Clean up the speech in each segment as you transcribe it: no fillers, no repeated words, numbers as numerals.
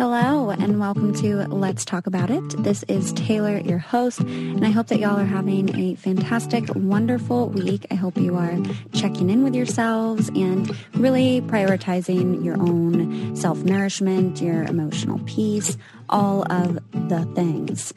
Hello and welcome to Let's Talk About It. This is Taylor, your host, and I hope that y'all are having a fantastic, wonderful week. I hope you are checking in with yourselves and really prioritizing your own self-nourishment, your emotional peace, all of the things.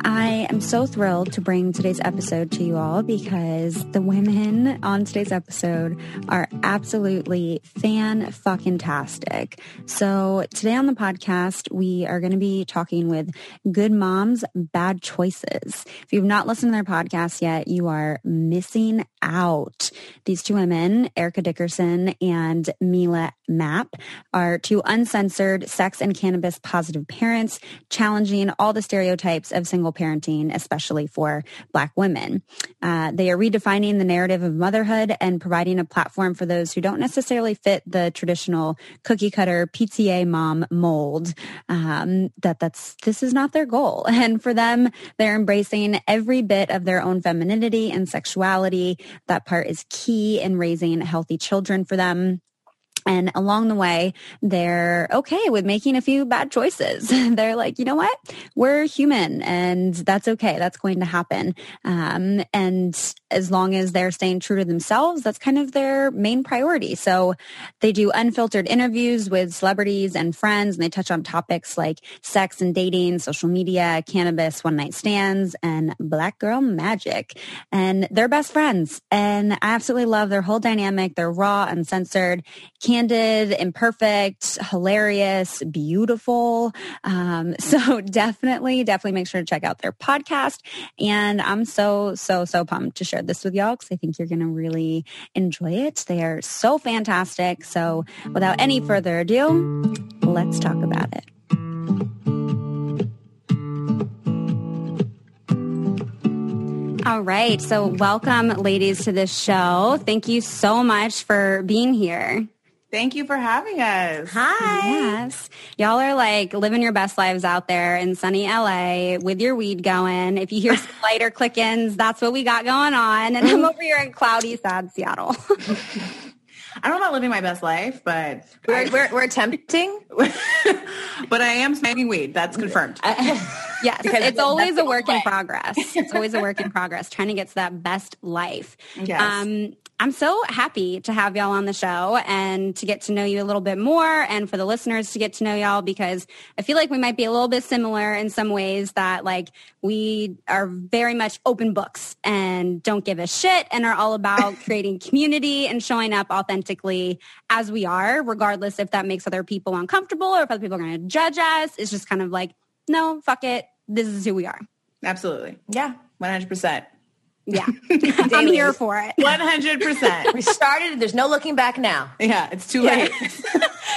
I am so thrilled to bring today's episode to you all because the women on today's episode are absolutely fan-fucking-tastic. So today on the podcast, we are going to be talking with Good Moms, Bad Choices. If you've not listened to their podcast yet, you are missing out. These two women, Erica Dickerson and Milah Mapp, are two uncensored sex and cannabis positive parents challenging all the stereotypes of single parenting, especially for Black women. They are redefining the narrative of motherhood and providing a platform for those who don't necessarily fit the traditional cookie cutter PTA mom mold. This is not their goal. And for them, they're embracing every bit of their own femininity and sexuality. That part is key in raising healthy children for them. And along the way, they're okay with making a few bad choices. They're like, you know what? We're human and that's okay. That's going to happen. And as long as they're staying true to themselves, that's kind of their main priority. So they do unfiltered interviews with celebrities and friends, and they touch on topics like sex and dating, social media, cannabis, one-night stands, and Black girl magic. And they're best friends. And I absolutely love their whole dynamic. They're raw, uncensored, candid, imperfect, hilarious, beautiful. So definitely make sure to check out their podcast. And I'm so pumped to share this with y'all because I think you're going to really enjoy it. They are so fantastic. So without any further ado, let's talk about it. All right. So welcome, ladies, to this show. Thank you so much for being here. Thank you for having us. Hi. Yes. Y'all are like living your best lives out there in sunny LA with your weed going. If you hear some lighter click-ins, that's what we got going on. And I'm over here in cloudy, sad Seattle. I don't know about living my best life, but we're attempting. But I am smoking weed. That's confirmed. Yes, it's always a work in progress. It's always a work in progress, trying to get to that best life. Yes. I'm so happy to have y'all on the show and to get to know you a little bit more and for the listeners to get to know y'all because I feel like we might be a little bit similar in some ways that like we are very much open books and don't give a shit and are all about creating community and showing up authentically as we are, regardless if that makes other people uncomfortable or if other people are going to judge us. It's just kind of like, no, fuck it. This is who we are. Absolutely. Yeah. 100%. Yeah. I'm here for it. 100%. We started. There's no looking back now. Yeah. It's too late.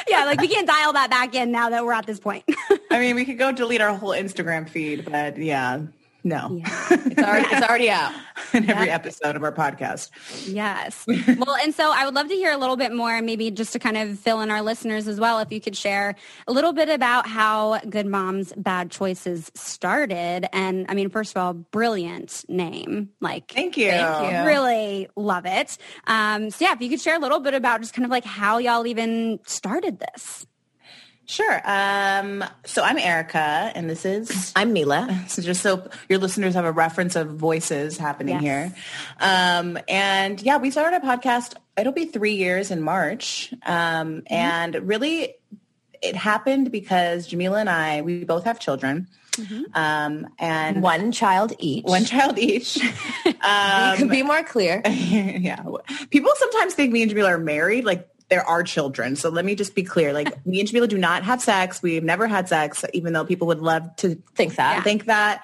Yeah. Like we can't dial that back in now that we're at this point. I mean, we could go delete our whole Instagram feed, but yeah. No. Yeah. It's already out. In every episode of our podcast. Yes. Well, and so I would love to hear a little bit more, maybe just to kind of fill in our listeners as well, if you could share a little bit about how Good Moms, Bad Choices started. And I mean, first of all, brilliant name. Like, Thank you. Really love it. So yeah, if you could share a little bit about just kind of like how y'all even started this. Sure. So I'm Erica, and this is... I'm Milah. So just so your listeners have a reference of voices happening here. And yeah, we started a podcast. It'll be 3 years in March. And really it happened because Jamila and I, we both have children. And one child each. You could be more clear. Yeah. People sometimes think me and Jamila are married. Like, there are children. So let me just be clear. Like, me and Jamila do not have sex. We've never had sex, even though people would love to think that.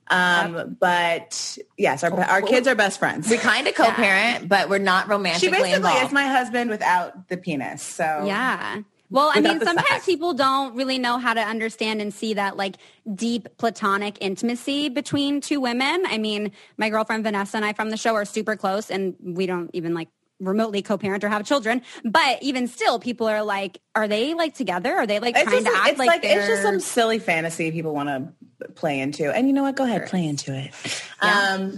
But yes, our kids are best friends. We kind of co-parent, but we're not romantically involved. She basically involved. is my husband without the penis. So yeah. Well, I mean, sometimes people don't really know how to understand and see that like deep platonic intimacy between two women. I mean, my girlfriend Vanessa and I from the show are super close, and we don't even like remotely co-parent or have children, but even still people are like, are they like together? Are they like trying to act like it's just some silly fantasy people want to play into. And you know what? Go ahead, play into it. Yeah.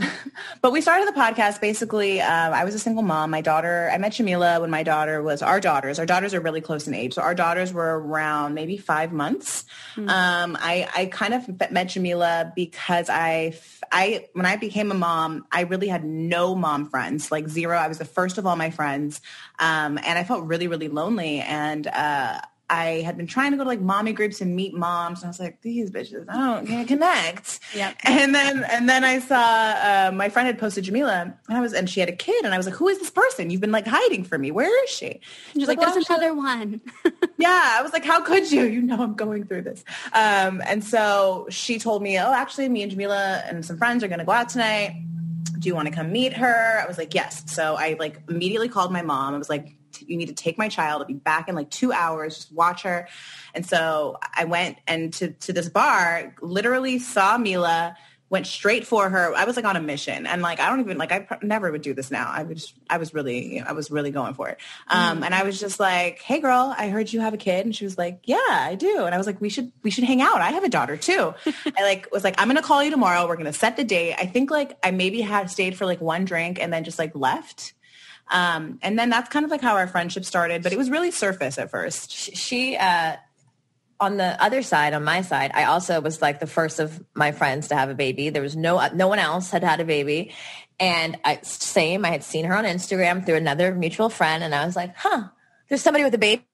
But we started the podcast. Basically, I was a single mom. My daughter, I met Milah when my daughter was, our daughters are really close in age. So our daughters were around maybe 5 months. I kind of met Milah because when I became a mom, I really had no mom friends, like zero. I was the first of all my friends. And I felt really, really lonely. And I had been trying to go to like mommy groups and meet moms. And I was like, these bitches, can't connect. Yep. And then I saw my friend had posted Milah and she had a kid. And I was like, who is this person? You've been like hiding from me. Where is she? She's like, there's another one. Yeah. I was like, how could you? You know, I'm going through this. And so she told me, actually me and Milah and some friends are going to go out tonight. Do you want to come meet her? I was like, yes. So I like immediately called my mom. I was like, you need to take my child. I'll be back in like 2 hours. Just watch her. And so I went to this bar, literally saw Milah, went straight for her. I was like on a mission. And like, I never would do this now. I was really going for it. And I was just like, hey girl, I heard you have a kid. And she was like, yeah, I do. And I was like, we should hang out. I have a daughter too. I was like, I'm going to call you tomorrow. We're going to set the date. I think like I maybe had stayed for like one drink and then just like left. And then that's kind of like how our friendship started, but it was really surface at first. She, on the other side, on my side, I also was like the first of my friends to have a baby. There was no one else had a baby. And I had seen her on Instagram through another mutual friend. And I was like, there's somebody with a baby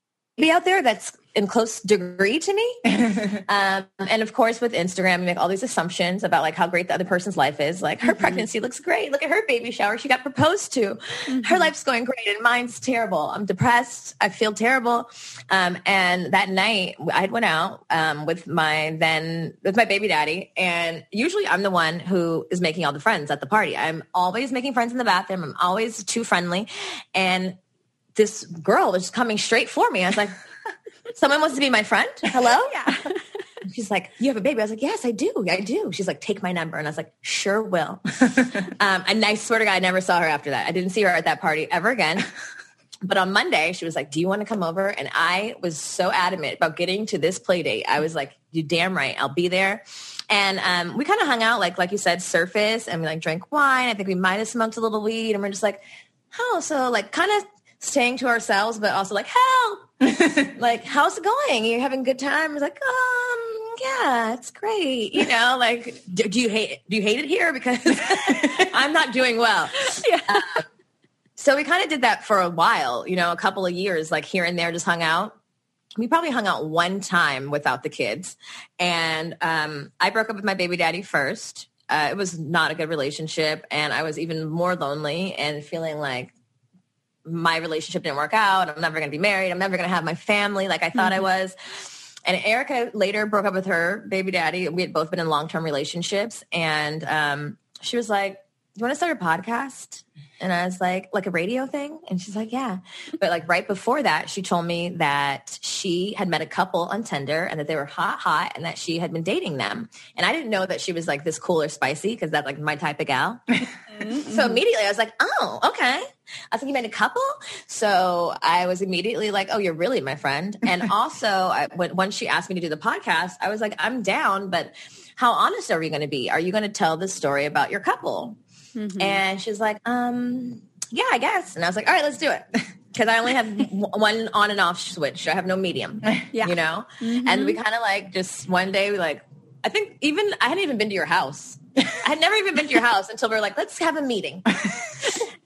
out there that's in close degree to me. And of course, with Instagram, you make all these assumptions about like how great the other person's life is. Like her pregnancy looks great. Look at her baby shower. She got proposed to. Her life's going great and mine's terrible. I'm depressed. I feel terrible. And that night I went out with my baby daddy. And usually I'm the one who is making all the friends at the party. I'm always making friends in the bathroom. I'm always too friendly. And this girl was just coming straight for me. I was like, someone wants to be my friend? Hello? Yeah. She's like, you have a baby? I was like, yes, I do. She's like, take my number. And I was like, sure will. And I swear to God, I never saw her after that. I didn't see her at that party ever again. But on Monday, she was like, do you want to come over? And I was so adamant about getting to this play date. I was like, you're damn right. I'll be there. And we kind of hung out, like you said, surface, and we like drank wine. I think we might have smoked a little weed. And we're just like, so like kind of staying to ourselves, but also like, help. Like, how's it going? Are you having a good time? I was like, yeah, it's great. You know, like, do you hate it here? Because I'm not doing well. Yeah. So we kind of did that for a while, you know, a couple of years, like here and there, just hung out. We probably hung out one time without the kids. And I broke up with my baby daddy first. It was not a good relationship. And I was even more lonely and feeling like my relationship didn't work out. I'm never going to be married. I'm never going to have my family like I thought I was. And Erica later broke up with her baby daddy. We had both been in long-term relationships. And she was like, you want to start a podcast? And I was like a radio thing? And she's like, yeah. But like right before that, she told me that she had met a couple on Tinder and that they were hot and that she had been dating them. And I didn't know that she was like this cool or spicy because that's like my type of gal. So immediately I was like, oh, okay. I was like, you met a couple? So I was immediately like, oh, you're really my friend. And also when she asked me to do the podcast, I was like, I'm down, but how honest are we going to be? Are you going to tell the story about your couple? And she's like, yeah, I guess. And I was like, all right, let's do it. Because I only have one on and off switch. I have no medium, you know? And we kind of like just one day, I think I hadn't even been to your house. I had never even been to your house until we were like, let's have a meeting.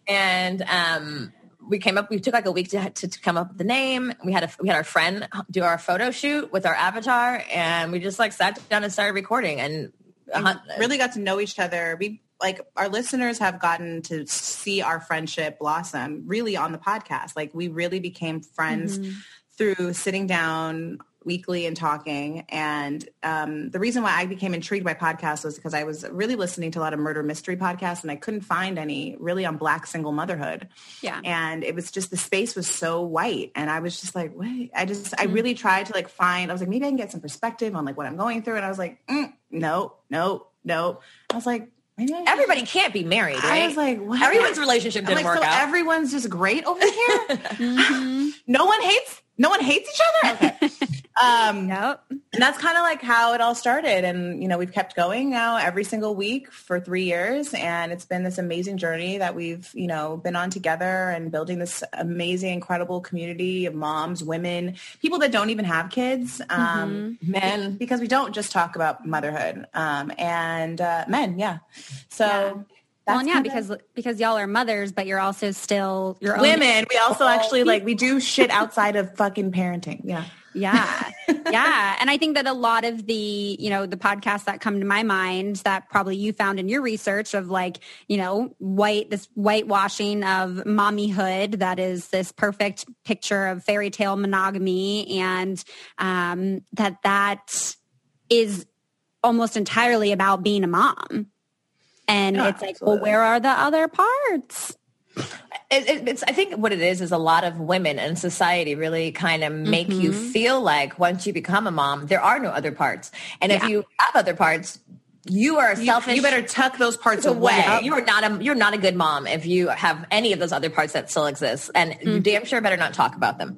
And we took like a week to come up with the name. We had our friend do our photo shoot with our avatar. And we just like sat down and started recording and really got to know each other. Our listeners have gotten to see our friendship blossom really on the podcast. Like we really became friends through sitting down weekly and talking. And the reason why I became intrigued by podcasts was because I was really listening to a lot of murder mystery podcasts and I couldn't find any really on Black single motherhood. Yeah. And it was just, the space was so white. And I was just like, wait, I really tried to find, I was like, maybe I can get some perspective on what I'm going through. And I was like, no. I was like, everybody can't be married, right? I was like, what? Everyone's relationship didn't work out. Everyone's just great over here? No one hates each other? Okay. Nope. And that's kind of like how it all started. And, you know, we've kept going now every single week for 3 years. And it's been this amazing journey that we've, you know, been on together and building this amazing, incredible community of moms, women, people that don't even have kids, men, because we don't just talk about motherhood, and men. Yeah. So. Yeah. Because y'all are mothers, but you're also still your own women. We also actually like, we do shit outside of fucking parenting. Yeah. Yeah. Yeah. And I think that a lot of the, you know, the podcasts that come to my mind that probably you found in your research of like, you know, this whitewashing of mommyhood, that is this perfect picture of fairy tale monogamy, and that is almost entirely about being a mom. And it's like, absolutely. Well, where are the other parts? I think what it is a lot of women in society really kind of make you feel like once you become a mom, there are no other parts. And if you have other parts, you are selfish. You better tuck those parts away. Yep. You're not a good mom if you have any of those other parts that still exist. And you damn sure better not talk about them.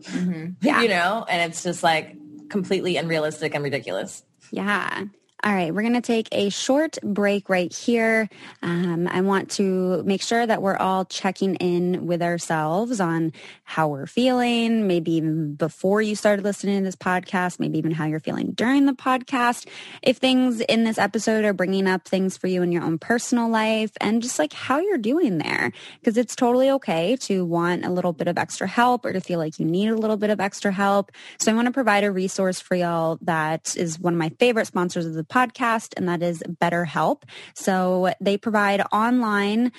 Yeah. You know, and it's just like completely unrealistic and ridiculous. Yeah. All right, we're going to take a short break right here. I want to make sure that we're all checking in with ourselves on how we're feeling, maybe even before you started listening to this podcast, maybe even how you're feeling during the podcast. If things in this episode are bringing up things for you in your own personal life, and just like how you're doing there, because it's totally okay to want a little bit of extra help or to feel like you need a little bit of extra help. So I want to provide a resource for y'all that is one of my favorite sponsors of the podcast, and that is BetterHelp. So they provide online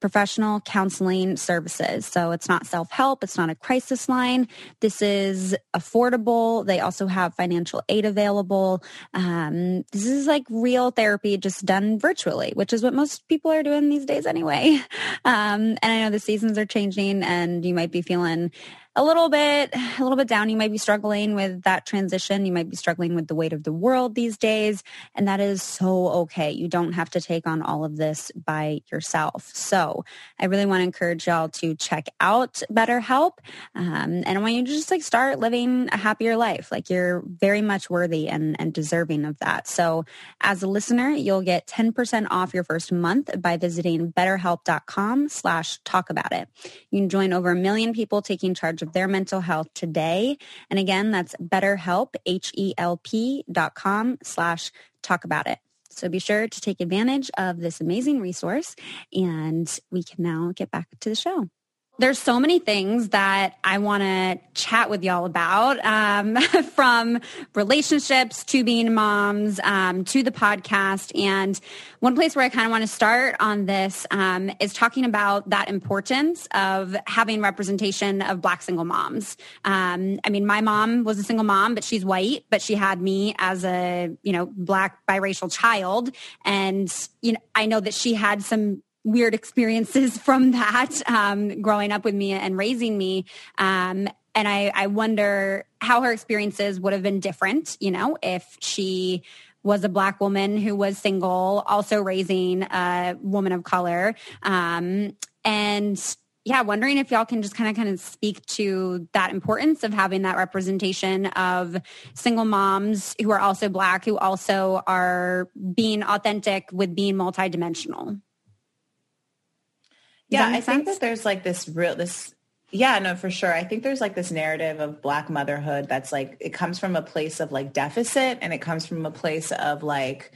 professional counseling services. So it's not self-help. It's not a crisis line. This is affordable. They also have financial aid available. This is like real therapy just done virtually, which is what most people are doing these days anyway. And I know the seasons are changing and you might be feeling a little bit down. You might be struggling with that transition. You might be struggling with the weight of the world these days, and that is so okay. You don't have to take on all of this by yourself. So I really want to encourage y'all to check out BetterHelp, and I want you to just like start living a happier life. Like you're very much worthy and deserving of that. So as a listener, you'll get 10% off your first month by visiting betterhelp.com/talkaboutit. You can join over 1 million people taking charge of their mental health today. And again, that's BetterHelp, HELP.com/talkaboutit. So be sure to take advantage of this amazing resource, and we can now get back to the show. There's so many things that I want to chat with y'all about, from relationships to being moms, to the podcast. And one place where I kind of want to start on this is talking about that importance of having representation of Black single moms. I mean, my mom was a single mom, but she's white, but she had me as a, Black biracial child. And, I know that she had some weird experiences from that, growing up with me and raising me. And I wonder how her experiences would have been different, if she was a Black woman who was single, also raising a woman of color. And yeah, wondering if y'all can just kind of speak to that importance of having that representation of single moms who are also Black, who also are being authentic with being multidimensional. Yeah, I think that there's like yeah, no, for sure. I think there's like this narrative of Black motherhood that's like, it comes from a place of like deficit, and it comes from a place of like,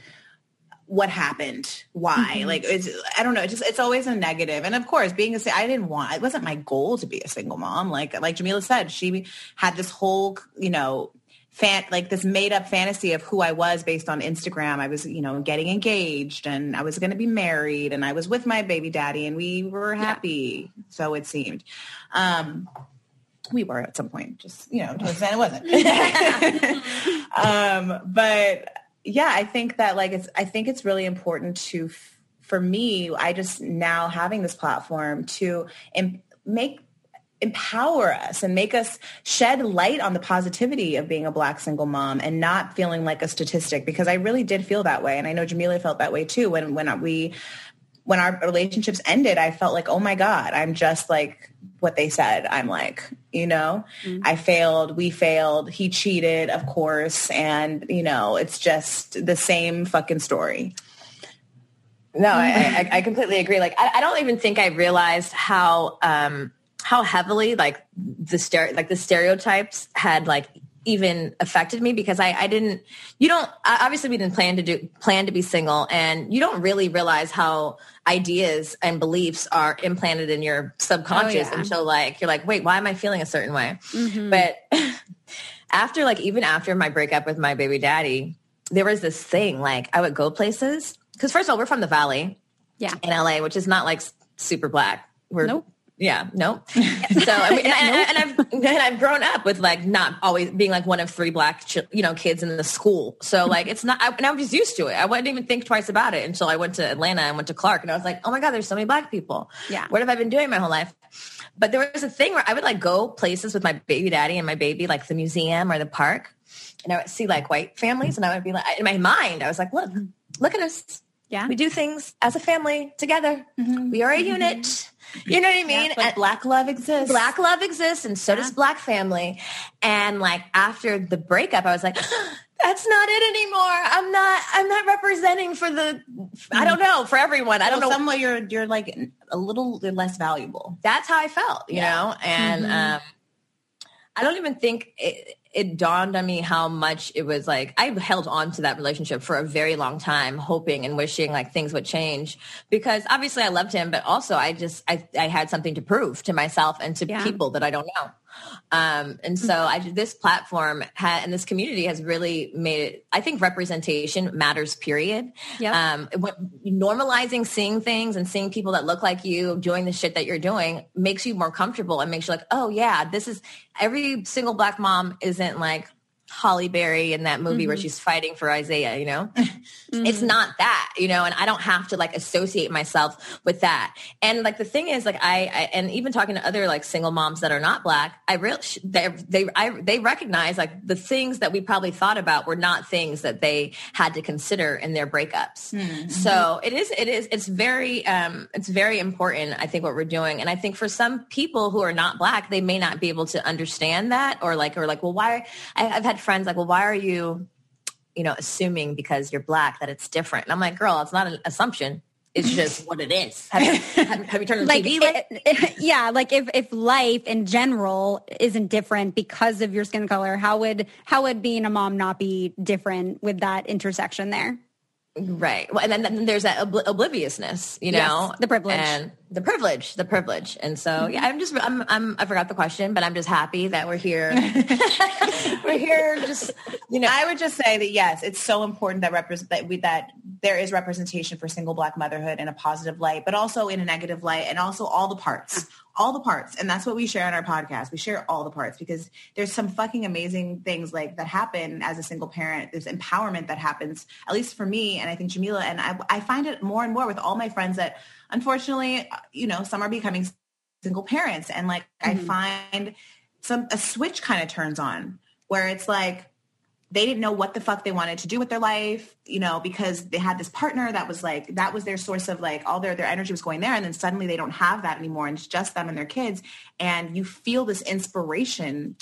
what happened? Why? Like, I don't know. It's always a negative. And of course, it wasn't my goal to be a single mom. Like Jamila said, she had this whole, this made up fantasy of who I was based on Instagram. I was, getting engaged, and I was going to be married, and I was with my baby daddy, and we were happy. Yeah. So it seemed, we were at some point, just, towards then it wasn't. But yeah, I think that I think it's really important for me, I just now having this platform to empower us and make us shed light on the positivity of being a Black single mom and not feeling like a statistic, because I really did feel that way. And I know Jamila felt that way too when when our relationships ended, I felt like, oh my God, I'm just like what they said. I'm like, I failed, we failed, he cheated, of course. And, it's just the same fucking story. No, I completely agree. Like, I don't even think I realized how heavily like the stereotypes had like even affected me, because obviously we didn't plan to be single, and you don't really realize how ideas and beliefs are implanted in your subconscious until like, you're like, wait, why am I feeling a certain way? Mm-hmm. But even after my breakup with my baby daddy, there was this thing, like I would go places, because first of all, we're from the Valley in LA, which is not like super black. Nope. Yeah, no. So I've grown up with like not always being like one of 3 black kids in the school. So like it's not, and I was just used to it. I wouldn't even think twice about it until I went to Atlanta and went to Clark, and I was like, oh my God, there's so many black people. Yeah. What have I been doing my whole life? But there was a thing where I would like go places with my baby daddy and my baby, like the museum or the park, and I would see like white families, and I would be like, in my mind, I was like, look at us. Yeah. We do things as a family together. Mm-hmm. We are a unit. You know what I mean? Yeah, but black love exists. Black love exists, and so does black family. And like after the breakup, I was like, that's not it anymore. I'm not representing for I don't know, for everyone. I don't know. Some way you're like a little less valuable. That's how I felt, you know? And I don't even think it dawned on me how much it was like, I held on to that relationship for a very long time, hoping and wishing like things would change, because obviously I loved him, but also I had something to prove to myself and to people that I don't know. And so this platform and this community has really made it, I think representation matters, period. Yep. Normalizing seeing things and seeing people that look like you doing the shit that you're doing makes you more comfortable and makes you like, oh yeah, this is, every single black mom isn't like Holly Berry in that movie where she's fighting for Isaiah, It's not that, and I don't have to like associate myself with that. And like the thing is, like I and even talking to other like single moms that are not black, they recognize like the things that we probably thought about were not things that they had to consider in their breakups. Mm-hmm. So it's very important, I think, what we're doing. And I think for some people who are not black, they may not be able to understand that, or like, well, why? I've had friends like, well, why are you, assuming because you're black that it's different? And I'm like, girl, it's not an assumption. It's just what it is. Have you turned on like, TV? Like if life in general isn't different because of your skin color, how would being a mom not be different with that intersection there? Right. Well, and then there's that obliviousness, yes, the privilege. And the privilege. And so, I forgot the question, but I'm just happy that we're here. We're here just, I would just say that, yes, it's so important that there is representation for single black motherhood in a positive light, but also in a negative light, and also all the parts. And that's what we share on our podcast. We share all the parts, because there's some fucking amazing things like that happen as a single parent. There's empowerment that happens, at least for me, and I think Jamila, and I find it more and more with all my friends that unfortunately, some are becoming single parents, and like I find a switch kind of turns on where it's like they didn't know what the fuck they wanted to do with their life, because they had this partner that was their source of like all their energy was going there. And then suddenly they don't have that anymore. And it's just them and their kids. And you feel this inspiration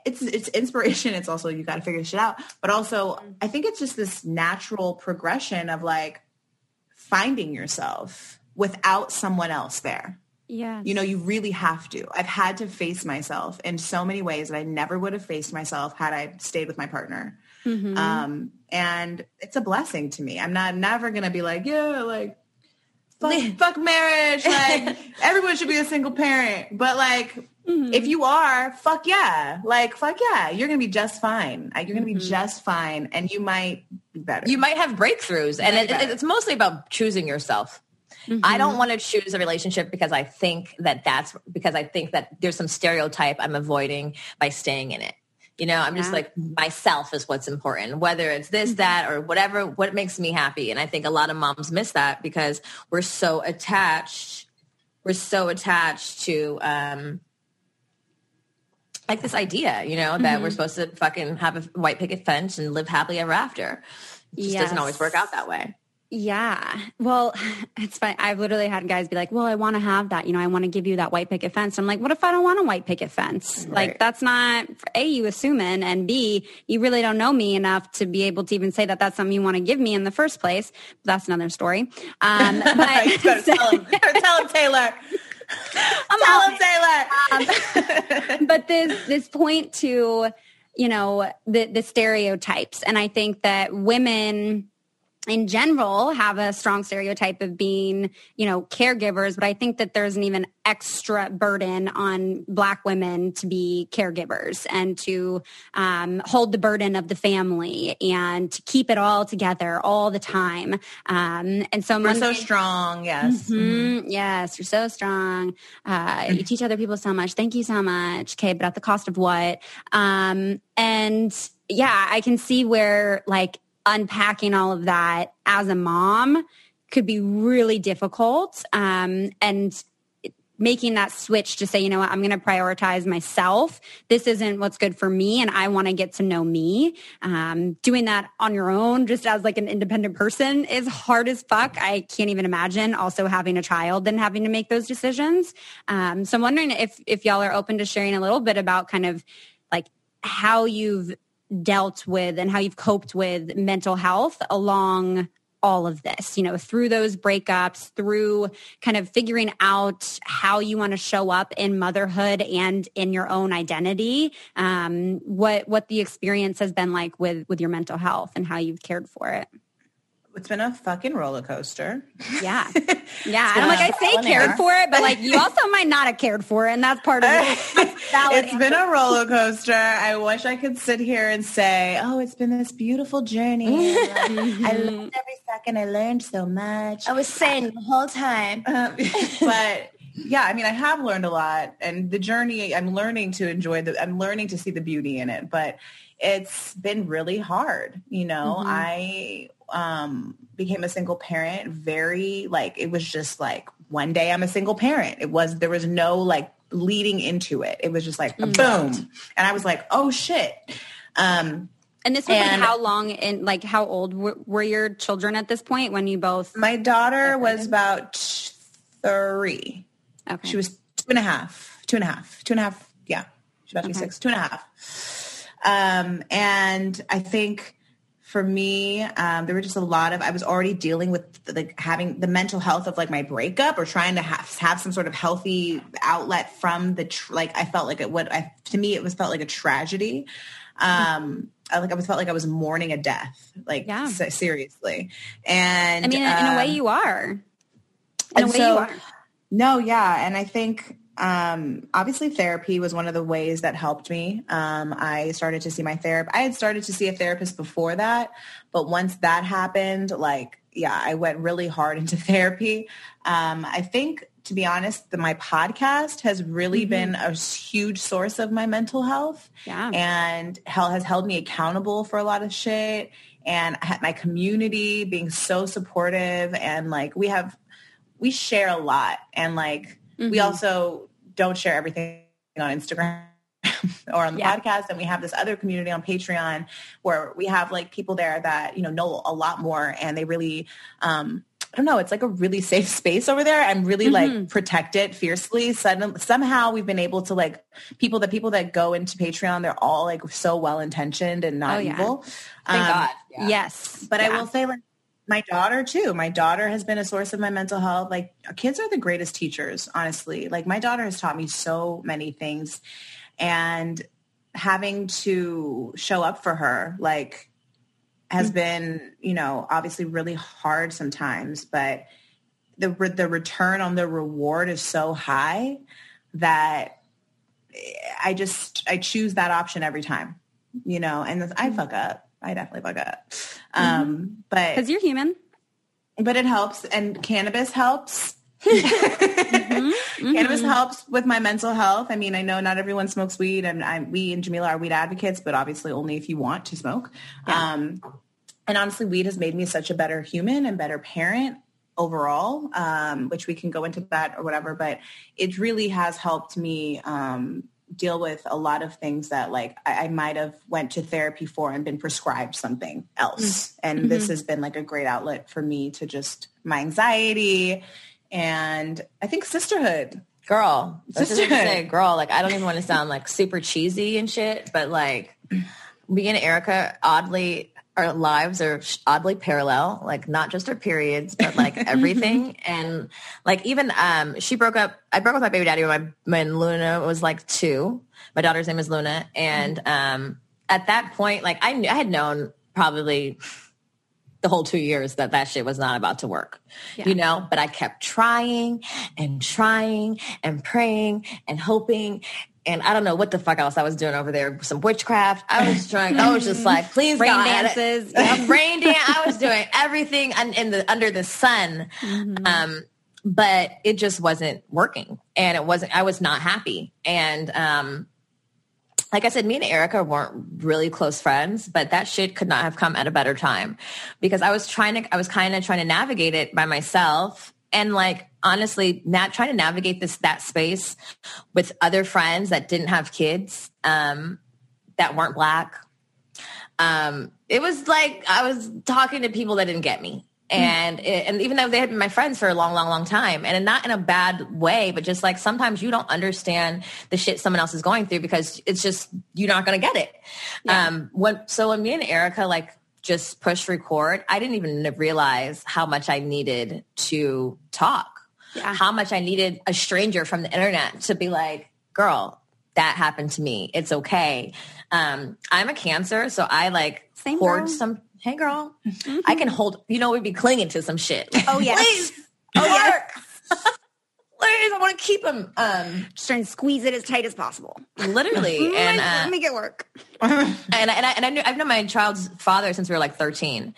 it's inspiration. It's also, you got to figure this shit out. But also I think it's just this natural progression of like finding yourself without someone else there. Yeah. You really have to. I've had to face myself in so many ways that I never would have faced myself had I stayed with my partner. Mm-hmm. And it's a blessing to me. I'm never going to be like, fuck marriage. Like everyone should be a single parent. But like, if you are, fuck yeah. Like, fuck yeah. You're going to be just fine. You're going to be just fine. And you might be better. You might have breakthroughs. And it's mostly about choosing yourself. Mm-hmm. I don't want to choose a relationship because I think that there's some stereotype I'm avoiding by staying in it. I'm just like, myself is what's important, whether it's this, that, or whatever, what makes me happy. And I think a lot of moms miss that because we're so attached to, like this idea, that we're supposed to fucking have a white picket fence and live happily ever after. It just doesn't always work out that way. Yeah. Well, it's fine. I've literally had guys be like, well, I want to have that. I want to give you that white picket fence. I'm like, what if I don't want a white picket fence? Right. Like, that's not, A, you assuming, and B, you really don't know me enough to be able to even say that that's something you want to give me in the first place. That's another story. But tell him, Taylor. Tell him, Taylor. But this point to, the stereotypes. And I think that women in general have a strong stereotype of being, caregivers, but I think that there's an even extra burden on Black women to be caregivers and to hold the burden of the family and to keep it all together all the time. And so we're so strong. Yes. Mm-hmm, yes. You're so strong. You teach other people so much. Thank you so much. Okay. But at the cost of what? And yeah, I can see where unpacking all of that as a mom could be really difficult. And making that switch to say, you know what, I'm going to prioritize myself. This isn't what's good for me, and I want to get to know me. Doing that on your own, just as an independent person, is hard as fuck. I can't even imagine also having a child and having to make those decisions. So I'm wondering if y'all are open to sharing a little bit about kind of how you've dealt with and how you've coped with mental health along all of this, through those breakups, through kind of figuring out how you want to show up in motherhood and in your own identity, what the experience has been like with your mental health and how you've cared for it. It's been a fucking roller coaster. Yeah. Yeah. And I say cared for it, but you also might not have cared for it. And that's part of it. It's been a roller coaster. I wish I could sit here and say, oh, it's been this beautiful journey. I loved every second. I learned so much. I was saying the whole time. But yeah, I have learned a lot. And the journey, I'm learning to enjoy I'm learning to see the beauty in it. But it's been really hard. I became a single parent very it was just one day I'm a single parent. There was no leading into it. It was just boom. And I was like, oh shit. And this was how long and how old were your children at this point when you both? My daughter was about 3. Okay. She was 2.5. Yeah. She's about to be 6, 2.5. And I think for me, there were just a lot of, I was already dealing with having the mental health of my breakup, or trying to have some sort of healthy outlet from the, I felt like to me, it felt like a tragedy. I felt like I was mourning a death, seriously. And in a way you are. No, yeah. And I think, obviously therapy was one of the ways that helped me. I started to see my therapist. I had started to see a therapist before that, but once that happened, I went really hard into therapy. I think, to be honest, my podcast has really been a huge source of my mental health. Yeah. And has held me accountable for a lot of shit. And I had my community being so supportive, and we share a lot, and we also don't share everything on Instagram or on the podcast. And we have this other community on Patreon where we have people there that, know a lot more, and they really, I don't know, it's a really safe space over there. I'm really protect it fiercely. Somehow we've been able to people that go into Patreon, they're all so well-intentioned and not evil. Thank God. Yeah. Yes. But I will say my daughter too. My daughter has been a source of my mental health. Kids are the greatest teachers, honestly. My daughter has taught me so many things, and having to show up for her, has been, obviously really hard sometimes, but the return on the reward is so high that I choose that option every time, and I fuck up. I definitely fuck up. But because you're human, but it helps. And cannabis helps. Cannabis helps with my mental health. I know not everyone smokes weed, and we and Milah are weed advocates, but obviously only if you want to smoke. Yeah. And honestly, weed has made me such a better human and better parent overall, which we can go into that or whatever, but it really has helped me, deal with a lot of things that like I might have went to therapy for and been prescribed something else. And this has been like a great outlet for me to just my anxiety and I think sisterhood. Girl, girl, like I don't even want to sound like super cheesy and shit, but like me and Erica, oddly, our lives are oddly parallel, like not just our periods, but like everything. And like even I broke up with my baby daddy when Luna was like 2. My daughter's name is Luna. And at that point, like I had known probably the whole 2 years that shit was not about to work, you know, but I kept trying and praying and hoping. And I don't know what the fuck else I was doing over there. Some witchcraft. I was trying. I was just like, please, rain God. dances. Rain dance. I was doing everything under the sun. But it just wasn't working. And I was not happy. And like I said, me and Erica weren't really close friends, but that shit could not have come at a better time because I was kind of trying to navigate it by myself. And like, honestly, not trying to navigate that space with other friends that didn't have kids, that weren't Black. It was like, I was talking to people that didn't get me. And even though they had been my friends for a long, long, long time, and not in a bad way, but just like sometimes you don't understand the shit someone else is going through because it's just, you're not going to get it. Yeah. When me and Erica like just pushed record, I didn't even realize how much I needed to talk, how much I needed a stranger from the internet to be like, girl, that happened to me. It's okay. I'm a Cancer, so I like hoard some. Hey, girl, I can hold, we'd be clinging to some shit. Oh, yes. Please, work. Please, I want to keep them. Just trying to squeeze it as tight as possible. Literally. And make it work. I've known my child's father since we were like 13.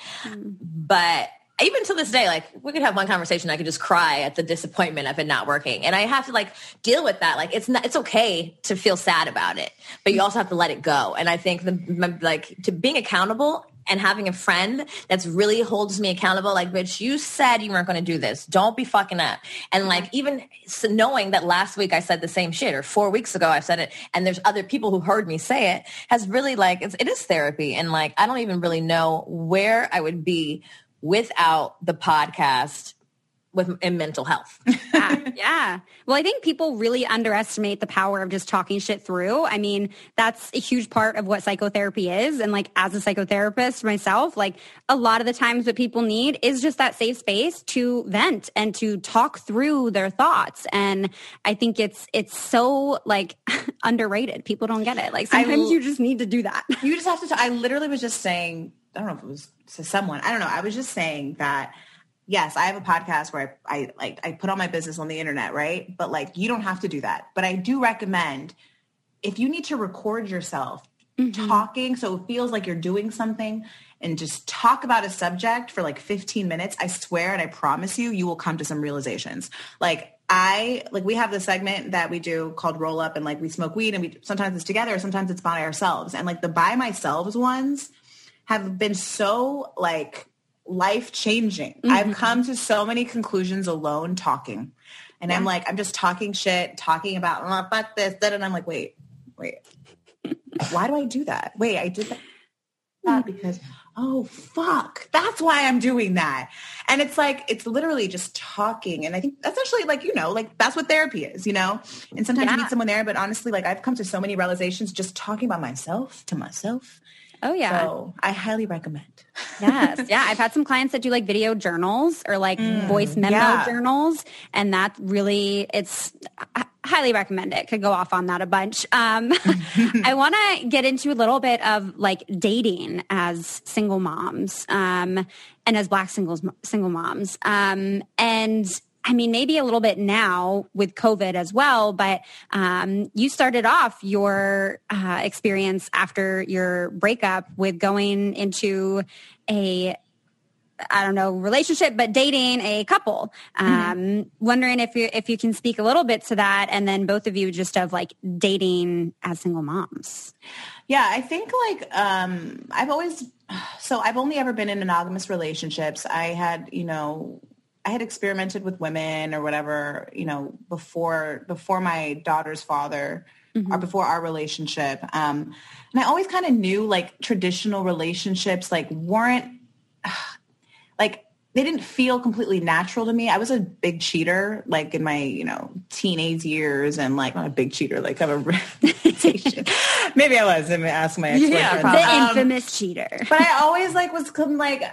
But even to this day, like we could have one conversation. I could just cry at the disappointment of it not working. And I have to like deal with that. Like it's okay to feel sad about it, but you also have to let it go. And I think to being accountable and having a friend that's really holds me accountable, like, bitch, you said you weren't going to do this. Don't be fucking up. And like, even knowing that last week I said the same shit, or 4 weeks ago I said it, and there's other people who heard me say it, has really like, it is therapy. And like, I don't even really know where I would be without the podcast in mental health. Yeah. Well, I think people really underestimate the power of just talking shit through. I mean, that's a huge part of what psychotherapy is. And like, as a psychotherapist myself, like a lot of the times what people need is just that safe space to vent and to talk through their thoughts. And I think it's so like underrated. People don't get it. Like sometimes you just need to do that. You just have to, I literally was just saying, I don't know if it was to someone, I don't know. I was just saying that yes, I have a podcast where I put all my business on the internet, right? But like, you don't have to do that. But I do recommend if you need to record yourself talking, so it feels like you're doing something, and just talk about a subject for like 15 minutes, I swear and I promise you, you will come to some realizations. Like we have this segment that we do called Roll Up, and like we smoke weed, and sometimes it's together, sometimes it's by ourselves. And like the by myself ones have been so like life-changing. I've come to so many conclusions alone talking. And I'm like, I'm just talking shit, talking about, oh, fuck this, that. And I'm like, wait, why do I do that? Wait, I did that because, oh, fuck, that's why I'm doing that. And it's like, it's literally just talking. And I think that's actually like, like that's what therapy is, and sometimes you meet someone there, but honestly, like I've come to so many realizations just talking about myself to myself. Oh, yeah. So I highly recommend. Yes. Yeah. I've had some clients that do like video journals or like voice memo journals. And that really, I highly recommend it. Could go off on that a bunch. I want to get into a little bit of like dating as single moms and as Black single moms. And I mean, maybe a little bit now with COVID as well, but you started off your experience after your breakup with going into relationship, but dating a couple. Wondering if you can speak a little bit to that, and then both of you just of like dating as single moms. Yeah, I think like I've only ever been in monogamous relationships. I had experimented with women or whatever, before my daughter's father before our relationship. And I always kind of knew like traditional relationships like weren't like, they didn't feel completely natural to me. I was a big cheater, like in my, teenage years, and like not a big cheater, like I have a reputation. Maybe I was. I mean, ask my ex-boyfriend. Yeah, the infamous cheater. But I always like was like,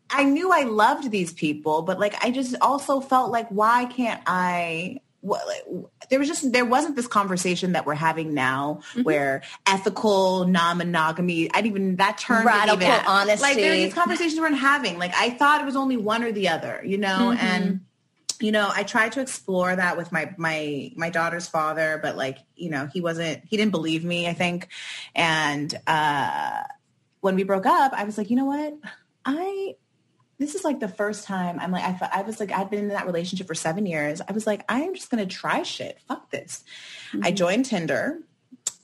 I knew I loved these people, but like I just also felt like, why can't I? There wasn't this conversation that we're having now where ethical non-monogamy, that term radical honesty. Like there are these conversations we're having. Like I thought it was only one or the other, and I tried to explore that with my daughter's father, but like, he didn't believe me, I think. And when we broke up, I was like, you know what? This is like the first time I'm like, I was like, I'd been in that relationship for 7 years. I was like, I'm just going to try shit. Fuck this. I joined Tinder,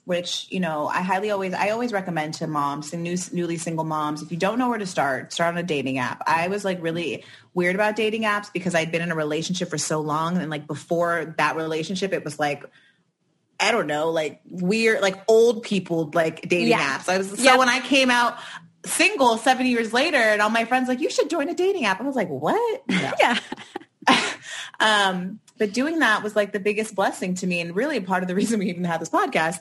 which, I always recommend to moms and newly single moms. If you don't know where to start on a dating app. I was like really weird about dating apps because I'd been in a relationship for so long. And like before that relationship, it was like, I don't know, like weird, like old people, like dating apps. So when I came out single 7 years later and all my friends like, you should join a dating app. I was like, what? No. Yeah. But doing that was like the biggest blessing to me, and really part of the reason we even had this podcast,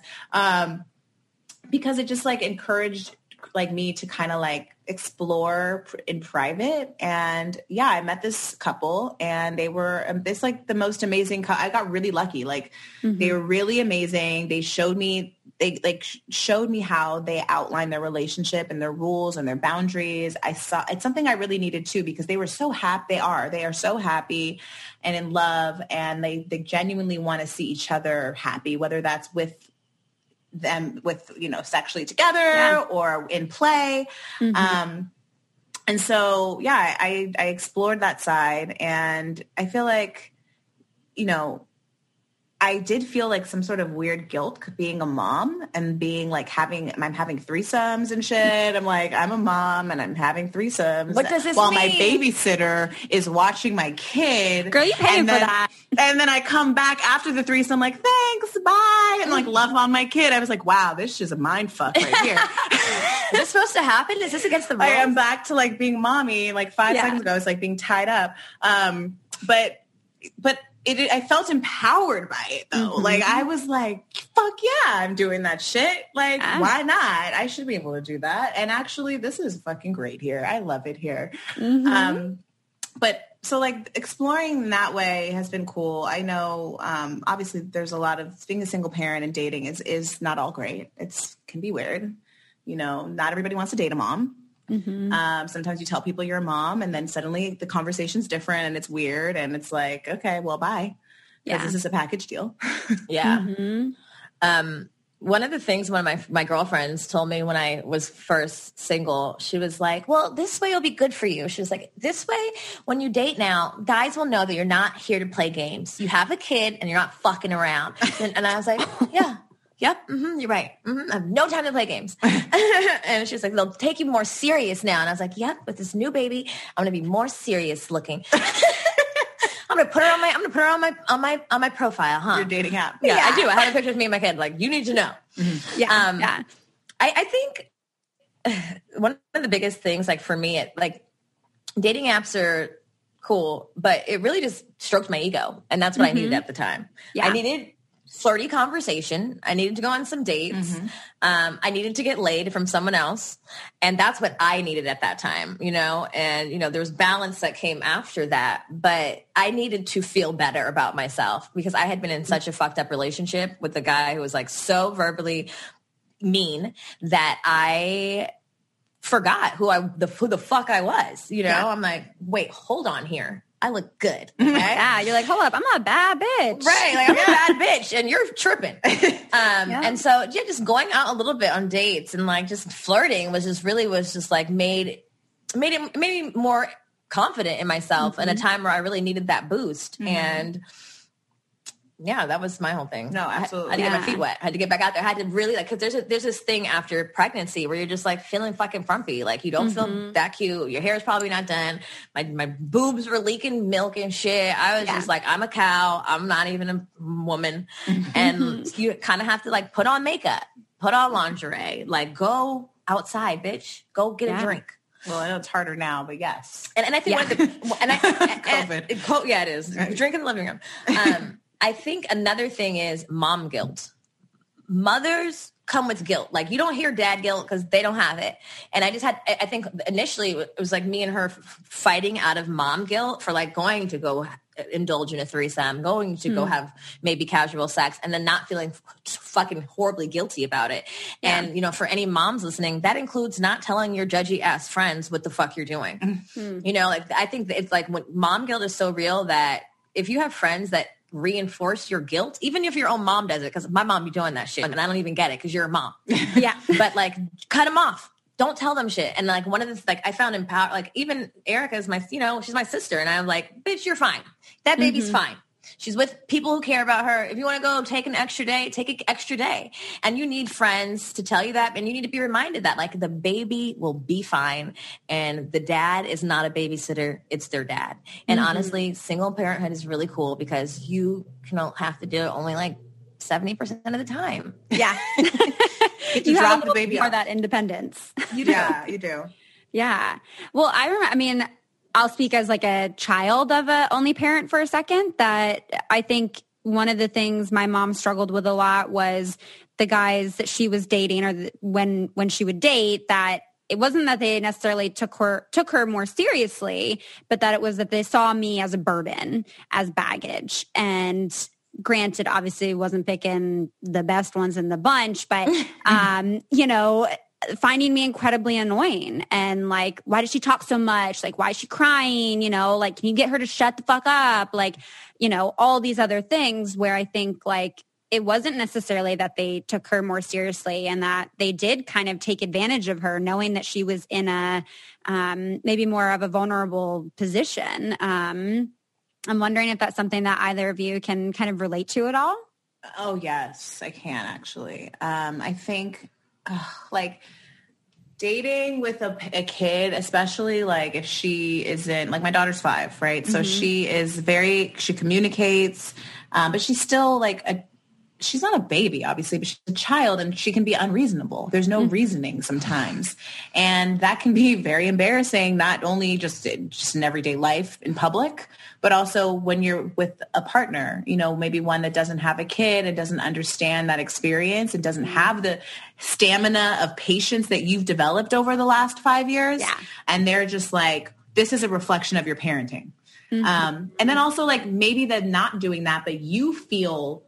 because it just like encouraged like me to kind of like explore in private. And I met this couple, and they were this like the most amazing I got really lucky. Like they were really amazing. They showed me how they outline their relationship and their rules and their boundaries. It's something I really needed too, because they were so happy. They are so happy and in love, and they genuinely want to see each other happy, whether that's with them, with, sexually together or in play. And so, I explored that side, and I feel like, I did feel like some sort of weird guilt being a mom and being like I'm having threesomes and shit. I'm like, I'm a mom and I'm having threesomes. What does this while mean? My babysitter is watching my kid. Girl, you paying for that. And then I come back after the threesome, I'm like, thanks, bye. And like love on my kid. I was like, wow, this is just a mind fuck right here. Is this supposed to happen? Is this against the rules? I am back to like being mommy. Like 5 seconds ago, I was like being tied up. But I felt empowered by it though. Like I was like, fuck yeah, I'm doing that shit. Like, why not? I should be able to do that. And actually this is fucking great here. I love it here. But so like exploring in that way has been cool. I know, obviously there's a lot of being a single parent and dating is not all great. It can be weird. Not everybody wants to date a mom. Sometimes you tell people you're a mom, and then suddenly the conversation's different and it's weird, and it's like, okay, well, bye. Because this is a package deal. One of the things one of my girlfriends told me when I was first single, she was like, well, this way will be good for you. She was like, this way, when you date now, guys will know that you're not here to play games. You have a kid and you're not fucking around. And I was like, yeah. Yep. You're right. I have no time to play games. And she was like, they'll take you more serious now. And I was like, yep, with this new baby, I'm going to be more serious looking. I'm going to put her on my profile, huh? Your dating app. Yeah, I do. I have a picture of me and my kid. Like, you need to know. I think one of the biggest things, like for me, like dating apps are cool, but it really just stroked my ego. And that's what I needed at the time. Yeah. I needed flirty conversation. I needed to go on some dates. I needed to get laid from someone else. And that's what I needed at that time, and, there was balance that came after that, but I needed to feel better about myself because I had been in such a fucked up relationship with a guy who was like so verbally mean that I forgot who the fuck I was, I'm like, wait, hold on here. I look good. Okay? Yeah, you're like, hold up, I'm not a bad bitch. Right, like I'm a bad bitch and you're tripping. And so just going out a little bit on dates and like just flirting was just like made me more confident in myself in a time where I really needed that boost. And Yeah, that was my whole thing. No, absolutely. I had to get my feet wet. I had to get back out there. I had to really like, because there's this thing after pregnancy where you're just like feeling fucking frumpy. Like you don't feel that cute. Your hair is probably not done. My boobs were leaking milk and shit. I was just like, I'm a cow. I'm not even a woman. And you kind of have to like put on makeup, put on lingerie, like go outside, bitch. Go get a drink. Well, I know it's harder now, but yes. And I think one of the COVID. It is. Right. Drink in the living room. I think another thing is mom guilt. Mothers come with guilt. Like you don't hear dad guilt because they don't have it. And I think initially it was like me and her fighting out of mom guilt for like going to go indulge in a threesome, going to go have maybe casual sex, and then not feeling fucking horribly guilty about it. Yeah. And, you know, for any moms listening, that includes not telling your judgy ass friends what the fuck you're doing. You know, like I think that it's like when mom guilt is so real that if you have friends that reinforce your guilt, even if your own mom does it, because my mom be doing that shit and I don't even get it because you're a mom. But like cut them off. Don't tell them shit. And like one of the, like I found empower, like even Erica is my, you know, she's my sister. And I'm like, bitch, you're fine. That baby's fine. She's with people who care about her. If you want to go take an extra day, take an extra day. And you need friends to tell you that. And you need to be reminded that like the baby will be fine. And the dad is not a babysitter. It's their dad. And honestly, single parenthood is really cool because you don't have to do it only like 70% of the time. Yeah. You drop the baby more off. That independence. You do. Yeah, you do. Yeah. Well, I mean, I'll speak as like a child of a only parent for a second, that I think one of the things my mom struggled with a lot was the guys that she was dating, or when she would date, that it wasn't that they necessarily took her more seriously, but that it was that they saw me as a burden, as baggage. And granted, obviously wasn't picking the best ones in the bunch, but, you know, finding me incredibly annoying and like, why does she talk so much? Like, why is she crying? You know, like, can you get her to shut the fuck up? Like, you know, all these other things where I think like it wasn't necessarily that they took her more seriously and that they did kind of take advantage of her, knowing that she was in a maybe more of a vulnerable position. I'm wondering if that's something that either of you can kind of relate to at all. Oh, yes, I can actually. I think like dating with a kid, especially like if she isn't, like my daughter's 5, right? So she communicates, but she's still like she's not a baby, obviously, but she's a child and she can be unreasonable. There's no reasoning sometimes. And that can be very embarrassing, not only just in everyday life in public, but also when you're with a partner, you know, maybe one that doesn't have a kid and doesn't understand that experience and doesn't have the stamina of patience that you've developed over the last 5 years. Yeah. And they're just like, this is a reflection of your parenting. And then also like maybe they're not doing that, but you feel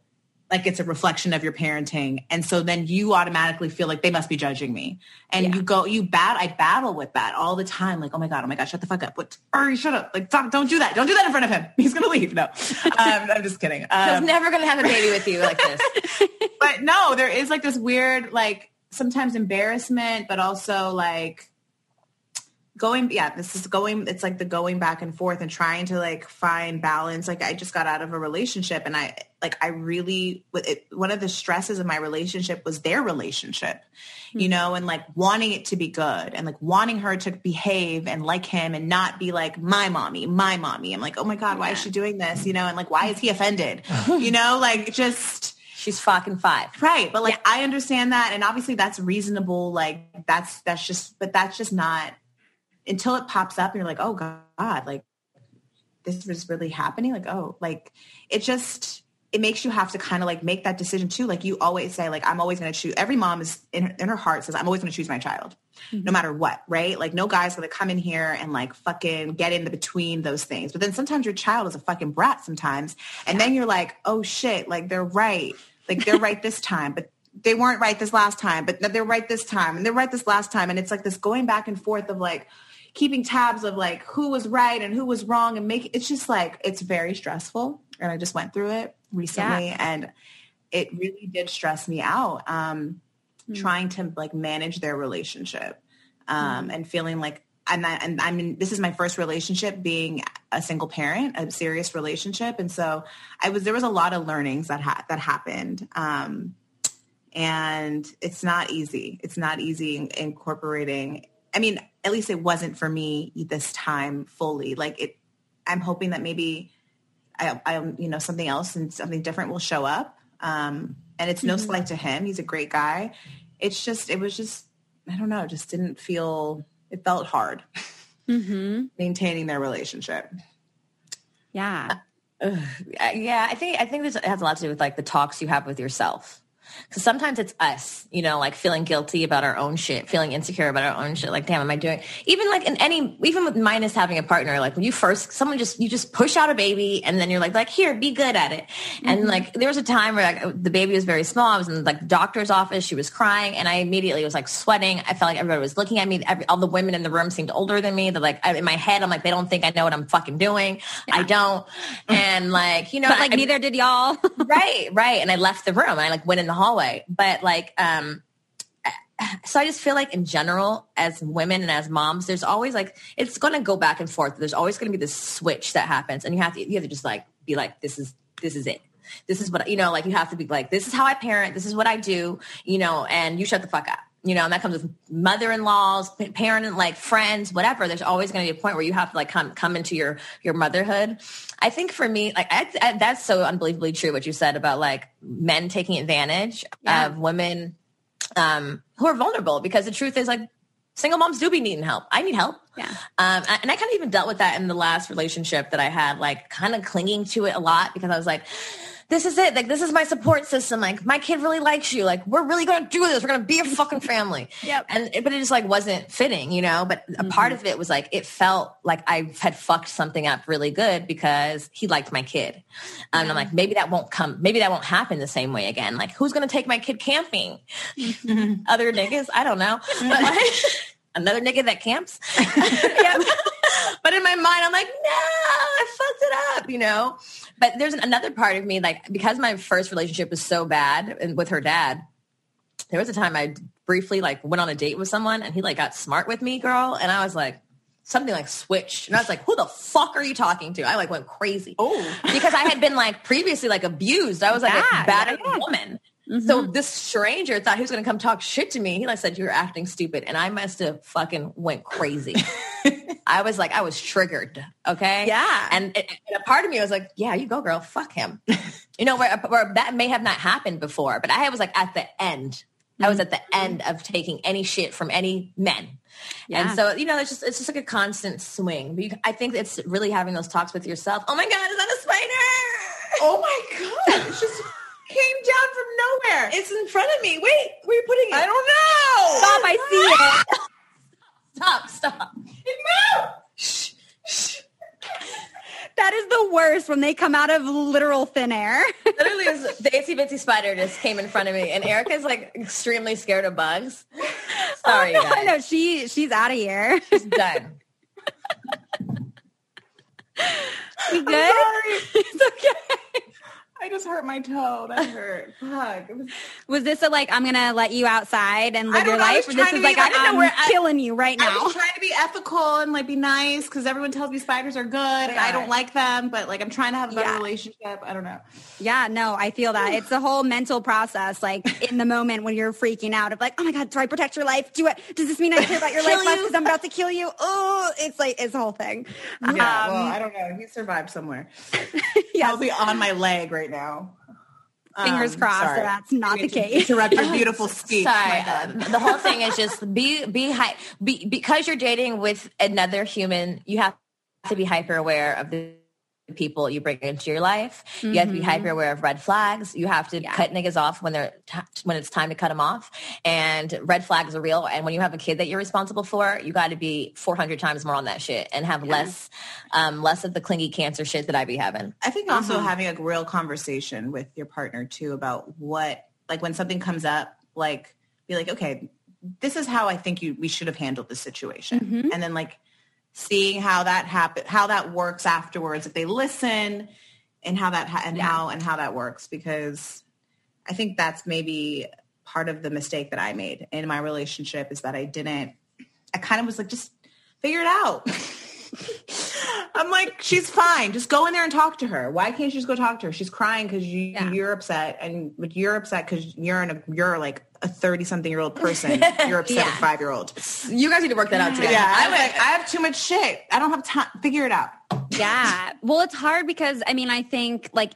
like it's a reflection of your parenting. And so then you automatically feel like they must be judging me. And I battle with that all the time. Like, oh my God, shut the fuck up. Shut up. Like, don't do that. Don't do that in front of him. He's going to leave. No, I'm just kidding. He's never going to have a baby with you like this. But no, there is like this weird, like sometimes embarrassment, but also like it's like the going back and forth and trying to like find balance. Like I just got out of a relationship and one of the stresses of my relationship was their relationship, you know, and like wanting it to be good and like wanting her to behave and like him and not be like my mommy. I'm like, oh my God, why is she doing this? You know, and like, why is he offended? You know, like just... She's fucking 5. Right. But like, I understand that. And obviously that's reasonable. Like that's just not... Until it pops up and you're like, oh God, like this was really happening. Like, oh, like it makes you have to kind of like make that decision too. Like you always say, like, I'm always going to choose. Every mom is in her heart says, I'm always going to choose my child no matter what. Right. Like no guy's going to come in here and like fucking get in the between those things. But then sometimes your child is a fucking brat sometimes. And then you're like, oh shit, like they're right. Like they're right this time, but they weren't right this last time, but they're right this time and they're right this last time. And it's like this going back and forth of like, keeping tabs of like who was right and who was wrong and it's just like, it's very stressful. And I just went through it recently and it really did stress me out. Trying to like manage their relationship and feeling like this is my first relationship being a single parent, a serious relationship. And so there was a lot of learnings that happened. And it's not easy. It's not easy incorporating. I mean, at least it wasn't for me this time fully. Like I'm hoping that maybe something else and something different will show up. And it's no slight to him. He's a great guy. It was just, I don't know, it just didn't feel, it felt hard maintaining their relationship. Yeah. Yeah. I think this has a lot to do with like the talks you have with yourself. Because sometimes it's us, like feeling guilty about our own shit, feeling insecure about our own shit. Like, damn, am I doing, even with minus having a partner, like when you just push out a baby and then you're like, here, be good at it. And like, there was a time where like the baby was very small. I was in like the doctor's office. She was crying and I immediately was like sweating. I felt like everybody was looking at me. All the women in the room seemed older than me. They're like, in my head, I'm like, they don't think I know what I'm fucking doing. Yeah. I don't. And like, but like neither did y'all. Right. And I left the room and I like went in the hallway. But like, so I just feel like in general, as women and as moms, there's always like, it's going to go back and forth. There's always going to be this switch that happens and you have to just like, be like, this is it. This is what, like you have to be like, this is how I parent. This is what I do, and you shut the fuck up, and that comes with mother-in-laws, parent, like friends, whatever. There's always going to be a point where you have to like come into your motherhood. I think for me, like that's so unbelievably true what you said about like men taking advantage of women who are vulnerable, because the truth is like single moms do be needing help. I need help. Yeah. And I kind of even dealt with that in the last relationship that I had, like kind of clinging to it a lot because I was like, this is it. Like, this is my support system. Like, my kid really likes you. Like, we're really going to do this. We're going to be a fucking family. Yep. But it just like wasn't fitting, But a part of it was like, it felt like I had fucked something up really good because he liked my kid. And I'm like, maybe that won't happen the same way again. Like, who's going to take my kid camping? Other niggas? I don't know. But another nigga that camps. But in my mind, I'm like, no, I fucked it up, But there's another part of me, like, because my first relationship was so bad and with her dad, there was a time I briefly like went on a date with someone and he like got smart with me, girl. And I was like, something like switched. And I was like, who the fuck are you talking to? I like went crazy. Oh, because I had been like previously like abused. I was like a battered woman. So this stranger thought he was going to come talk shit to me. He like said, you're acting stupid. And I must have fucking went crazy. I was triggered. Okay. Yeah. And a part of me was like, yeah, you go, girl. Fuck him. Where that may have not happened before, but I was like at the end. I was at the end of taking any shit from any men. Yeah. And so, it's just like a constant swing. But I think it's really having those talks with yourself. Oh my God, is that a spider? Oh my God. It's just came down from nowhere. It's in front of me. Wait, where are you putting it? I don't know. Stop, I see it. Stop. It moved. Shh. That is the worst when they come out of literal thin air. Literally, the itsy bitsy spider just came in front of me, and Erica's like extremely scared of bugs. Sorry, guys. I know she's out of here. She's done. You good? It's okay. I just hurt my toe. That hurt. Fuck. Was this I'm going to let you outside and live your life? Or this is like, I'm killing you right now? I was trying to be ethical and like be nice because everyone tells me spiders are good and I don't like them, but like I'm trying to have a better relationship. I don't know. Yeah, no, I feel that. It's a whole mental process, like in the moment when you're freaking out of like, oh my God, do I protect your life? Does this mean I care about your life less because I'm about to kill you? Oh, it's a whole thing. Yeah, well, I don't know. He survived somewhere. Yes. I'll be on my leg right now. Fingers crossed that that's not the case. Interrupt your beautiful speech. Sorry. The whole thing is just because you're dating with another human, you have to be hyper aware of the people you bring into your life. You have to be hyper aware of red flags. You have to cut niggas off when it's time to cut them off. And red flags are real. And when you have a kid that you're responsible for, you got to be 400 times more on that shit and have less of the clingy cancer shit that I be having. I think also having a real conversation with your partner too about what, like when something comes up, like be like, okay, this is how I think we should have handled this situation. And then like, seeing how that happen, how that works afterwards, if they listen, and how that how that works, because I think that's maybe part of the mistake that I made in my relationship is that I kind of was like just Figure it out. I'm like, she's fine. Just go in there and talk to her. Why can't you just go talk to her? She's crying because you're upset, but you're upset because you're like a 30-something-year-old person. You're upset with a 5-year-old. You guys need to work that out together. Yeah, I have too much shit. I don't have time. Figure it out. Yeah. Well, it's hard because, I mean, I think like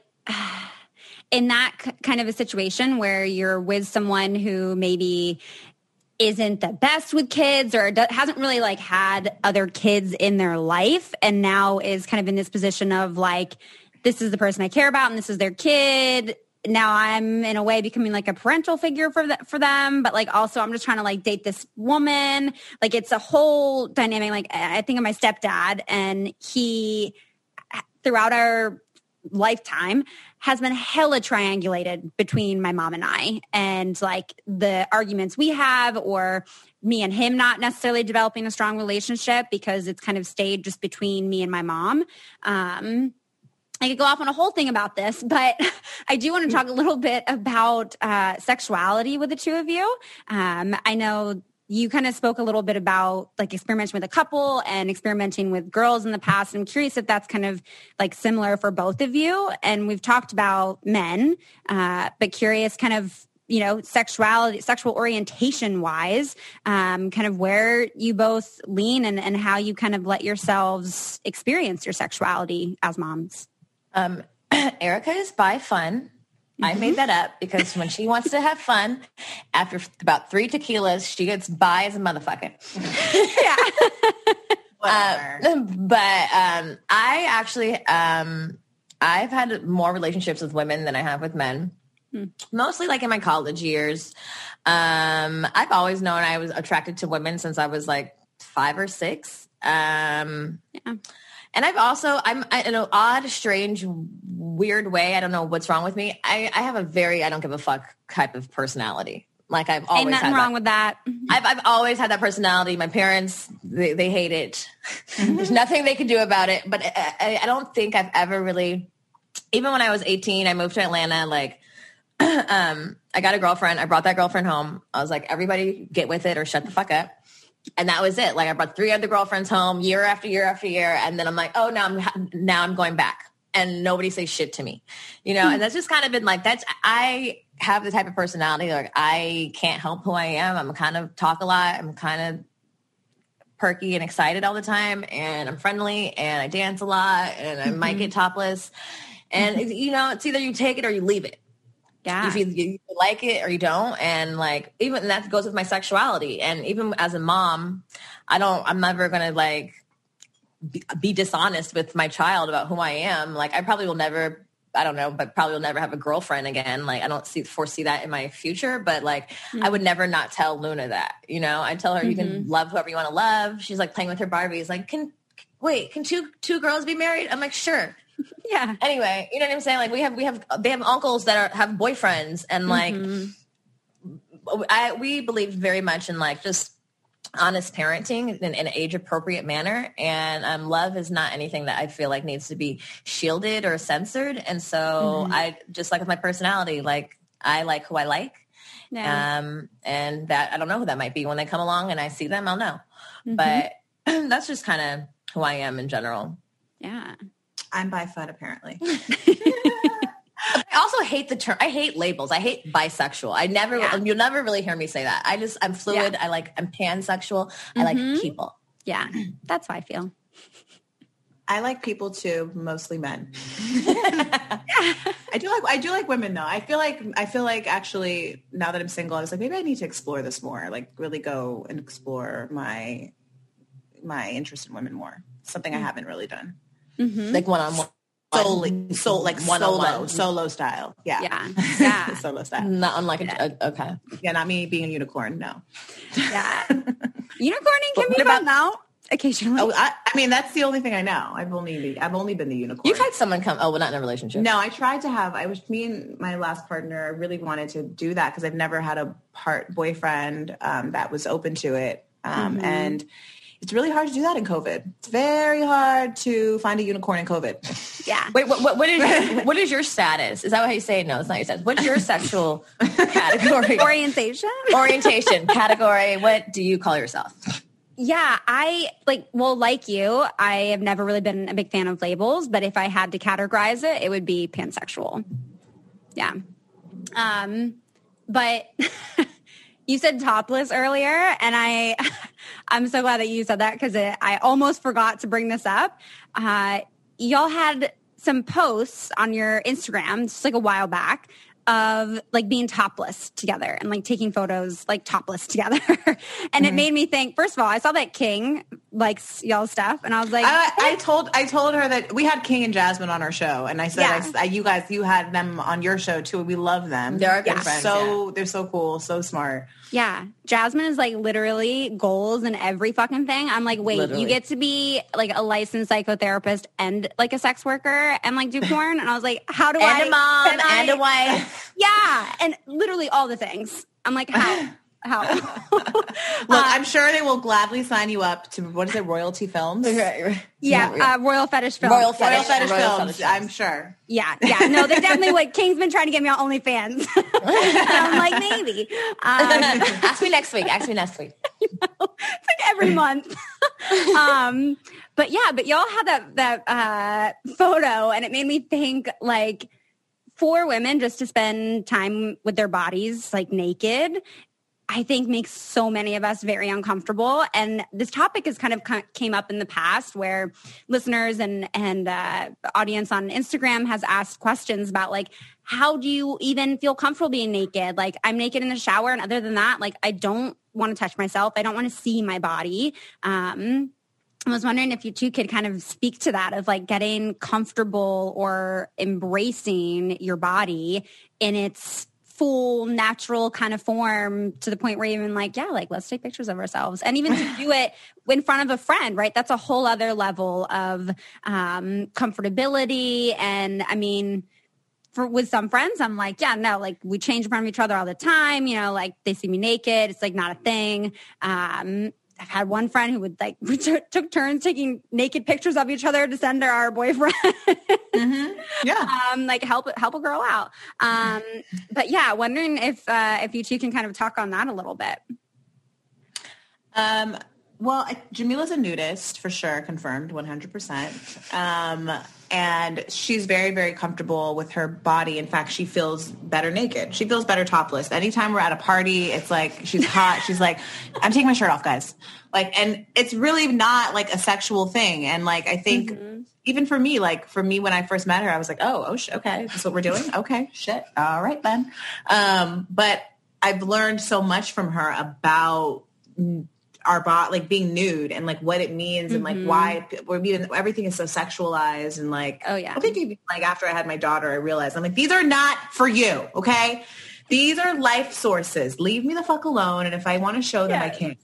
in that kind of a situation where you're with someone who maybe isn't the best with kids or hasn't really like had other kids in their life and now is kind of in this position of like, this is the person I care about and this is their kid. Now I'm in a way becoming like a parental figure for them, but like also I'm just trying to like date this woman. Like it's a whole dynamic. Like I think of my stepdad, and he throughout our lifetime has been hella triangulated between my mom and I, and like the arguments we have, or me and him not necessarily developing a strong relationship because it's kind of stayed just between me and my mom. I could go off on a whole thing about this, but I do want to talk a little bit about sexuality with the two of you. I know you kind of spoke a little bit about like experimenting with a couple and experimenting with girls in the past. I'm curious if that's kind of like similar for both of you. And we've talked about men, but curious kind of, you know, sexuality, sexual orientation wise, kind of where you both lean and how you kind of let yourselves experience your sexuality as moms. Erica is bi fun. I made that up because when she wants to have fun, after about 3 tequilas, she gets bi as a motherfucker. But I actually, I've had more relationships with women than I have with men. Mostly like in my college years. I've always known I was attracted to women since I was like 5 or 6. And I'm in an odd, strange, weird way. I don't know what's wrong with me. I have a very I don't give a fuck type of personality. Like I've always had nothing wrong with that. I've always had that personality. My parents, they hate it. There's nothing they can do about it. But I don't think I've ever really, even when I was 18, I moved to Atlanta. Like I got a girlfriend. I brought that girlfriend home. I was like, everybody get with it or shut the fuck up. And that was it. Like I brought 3 other girlfriends home year after year after year. And then I'm like, oh, now I'm going back and nobody says shit to me, you know? And that's just kind of been like, I have the type of personality. Like I can't help who I am. I'm kind of talk a lot. I'm kind of perky and excited all the time. And I'm friendly and I dance a lot and I might get topless. And you know, it's either you take it or you leave it. Yeah. You like it or you don't. And like, even that goes with my sexuality. And even as a mom, I'm never going to like be dishonest with my child about who I am. Like I probably will never, I don't know, but probably will never have a girlfriend again. Like I don't foresee that in my future, but like I would never not tell Luna that, you know, I tell her you can love whoever you want to love. She's like playing with her Barbies. Like, can two girls be married? I'm like, sure. Yeah. Anyway, you know what I'm saying? Like they have uncles that have boyfriends and like, we believe very much in like just honest parenting in an age appropriate manner. And love is not anything that I feel like needs to be shielded or censored. And so I just like with my personality, like I like who I like. Yeah. And that, I don't know who that might be. When they come along and I see them, I'll know. But that's just kind of who I am in general. Yeah. I'm bi-fun, apparently. I also hate the term. I hate labels. I hate bisexual. You'll never really hear me say that. I'm fluid. Yeah. I'm pansexual. I like people. Yeah. That's how I feel. I like people too, mostly men. I do like women though. I feel like actually now that I'm single, I was like, maybe I need to explore this more. Like really go and explore my interest in women more. Something I haven't really done. Like one-on-one. Solo style. Yeah. Solo style. Not unlike okay. Yeah, not me being a unicorn, no. Yeah. Unicorning can be fun now. Occasionally. Oh, I mean, that's the only thing I know. I've only been the unicorn. You've had someone come, not in a relationship. No, I tried to have, me and my last partner, I really wanted to do that because I've never had a boyfriend that was open to it. And it's really hard to do that in COVID. It's very hard to find a unicorn in COVID. Yeah. Wait, what is your status? Is that how you say it? No, it's not your status. What's your sexual category? Orientation? Orientation, category. What do you call yourself? Yeah, like you, I have never really been a big fan of labels, but if I had to categorize it, it would be pansexual. Yeah. But you said topless earlier, and I'm so glad that you said that because I almost forgot to bring this up. Y'all had some posts on your Instagram just like a while back of like being topless together and like taking photos like topless together. And it made me think, first of all, I saw that King likes y'all stuff and I was like, I told her that we had King and Jasmine on our show and I said, you had them on your show too. We love them. They're friends, they're so cool, so smart. Yeah. Jasmine is like literally goals in every fucking thing. I'm like, wait, you get to be like a licensed psychotherapist and like a sex worker and like do porn? And I was like, how do and a mom and a wife. Yeah. And literally all the things. I'm like, how? Look, I'm sure they will gladly sign you up to, what is it, royalty films? Right. Yeah, Royal Fetish Films. Royal Fetish Films, I'm sure. Yeah. No, they definitely would. King's been trying to get me on OnlyFans. I'm like, maybe. Ask me next week. It's like every month. But y'all had that photo, and it made me think, like, for women just to spend time with their bodies, like, naked, I think makes so many of us very uncomfortable. And this topic has kind of came up in the past where listeners and audience on Instagram has asked questions about like, how do you even feel comfortable being naked? Like I'm naked in the shower. And other than that, like, I don't want to touch myself. I don't want to see my body. I was wondering if you two could kind of speak to that of like getting comfortable or embracing your body in its full natural kind of form to the point where even like, yeah, like let's take pictures of ourselves and even to do it in front of a friend, right? That's a whole other level of comfortability. And I mean, with some friends, I'm like, yeah, no, like we change in front of each other all the time. You know, like they see me naked. It's like not a thing. I've had one friend who would like, we took turns taking naked pictures of each other to send to our boyfriend. Yeah. Like help a girl out. But yeah, wondering if you two can kind of talk on that a little bit. Well, Jamila's a nudist for sure, confirmed 100%. And she's very, very comfortable with her body. In fact, she feels better naked. She feels better topless. Anytime we're at a party, it's like she's hot. She's like, I'm taking my shirt off, guys. Like, and it's really not like a sexual thing. And like, I think even for me when I first met her, I was like, okay, that's what we're doing. Okay, shit. All right then. But I've learned so much from her about our body, like being nude and like what it means and like why everything is so sexualized and like, oh yeah. I think even like after I had my daughter, I realized I'm like, these are not for you. Okay. These are life sources. Leave me the fuck alone. And if I want to show them, I can.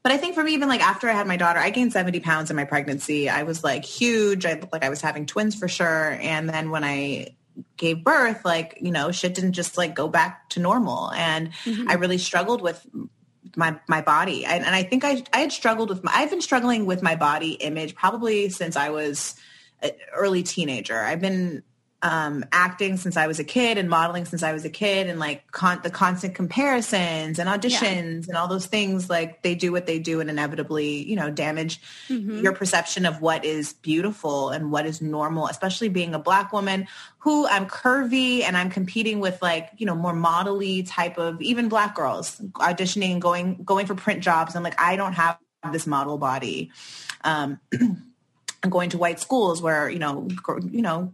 But I think for me, even like after I had my daughter, I gained 70 pounds in my pregnancy. I was like huge. I looked like I was having twins for sure. And then when I gave birth, like, you know, shit didn't just like go back to normal. And I really struggled with my body. And I think I had struggled with I've been struggling with my body image probably since I was an early teenager. I've been acting since I was a kid and modeling since I was a kid, and like the constant comparisons and auditions and all those things, like they do what they do and inevitably, you know, damage your perception of what is beautiful and what is normal, especially being a Black woman who I'm curvy and I'm competing with like, you know, more model-y type of even Black girls auditioning and going for print jobs. And like, I don't have this model body. I'm going to white schools where, you know,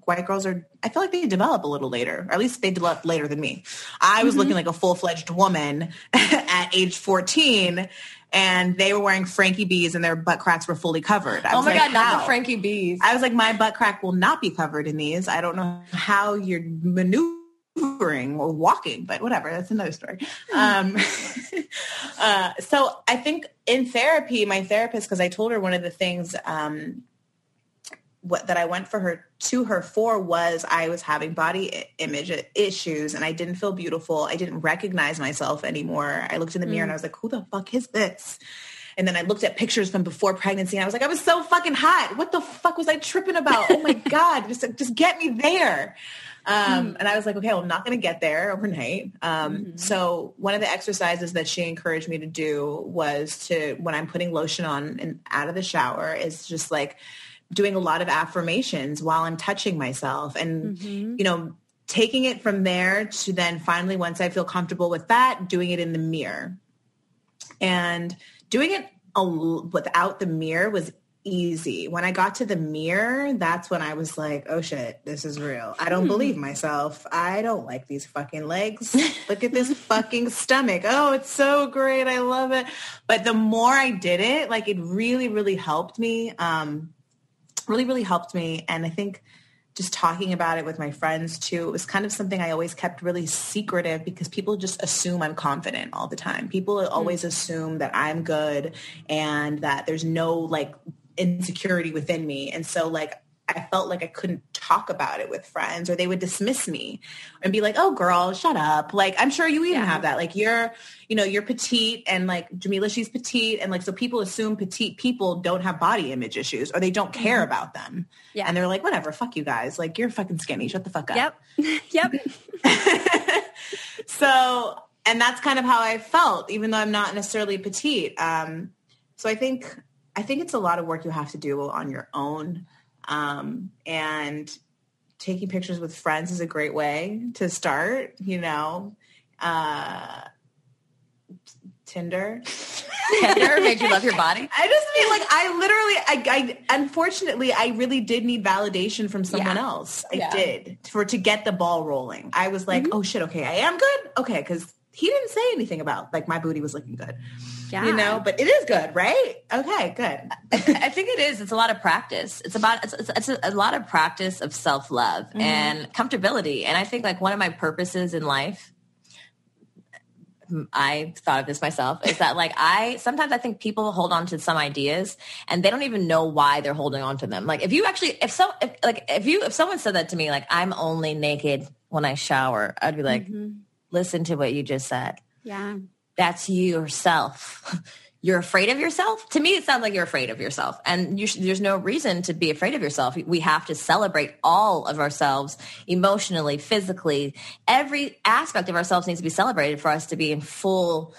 white girls are, I feel like they develop a little later, or at least they develop later than me. I was looking like a full-fledged woman at age 14, and they were wearing Frankie B's and their butt cracks were fully covered. Oh my God, not the Frankie B's. I was like, my butt crack will not be covered in these. I don't know how you're maneuvering or walking, but whatever, that's another story. So I think in therapy, my therapist, because I told her one of the things that I went to her for was I was having body image issues and I didn't feel beautiful. I didn't recognize myself anymore. I looked in the mirror and I was like, who the fuck is this? And then I looked at pictures from before pregnancy and I was like, I was so fucking hot. What the fuck was I tripping about? Oh my God, just get me there. And I was like, okay, well, I'm not going to get there overnight. So one of the exercises that she encouraged me to do was when I'm putting lotion on and out of the shower, is just like doing a lot of affirmations while I'm touching myself and, taking it from there to then finally, once I feel comfortable with that, doing it in the mirror. And doing it without the mirror was easy. When I got to the mirror, that's when I was like, oh shit, this is real. I don't believe myself. I don't like these fucking legs. Look at this fucking stomach. Oh, it's so great. I love it. But the more I did it, like it really, really helped me. Really helped me. And I think just talking about it with my friends too, it was kind of something I always kept really secretive because people just assume I'm confident all the time. People always assume that I'm good and that there's no like insecurity within me. And so like, I felt like I couldn't talk about it with friends, or they would dismiss me and be like, oh girl, shut up. Like, I'm sure you even have that. Like you're petite, and like Jamila, she's petite. And like, so people assume petite people don't have body image issues, or they don't care about them. Yeah. And they're like, whatever, fuck you guys. Like you're fucking skinny. Shut the fuck up. Yep. So, and that's kind of how I felt, even though I'm not necessarily petite. So I think it's a lot of work you have to do on your own. And taking pictures with friends is a great way to start, Tinder made you love your body. I just mean like, I unfortunately, I really did need validation from someone else. I did to get the ball rolling. I was like, oh shit. Okay. I am good. Okay. 'Cause he didn't say anything about like my booty was looking good. Yeah. But it is good, right? Okay, good. I think it is. It's a lot of practice. It's a lot of practice of self-love and comfortability. And I think like one of my purposes in life, I thought of this myself, is that like sometimes I think people hold on to some ideas and they don't even know why they're holding on to them. Like if someone said that to me, like I'm only naked when I shower, I'd be like, listen to what you just said. Yeah. That's yourself. You're afraid of yourself? To me, it sounds like you're afraid of yourself. And there's no reason to be afraid of yourself. We have to celebrate all of ourselves emotionally, physically. Every aspect of ourselves needs to be celebrated for us to be in full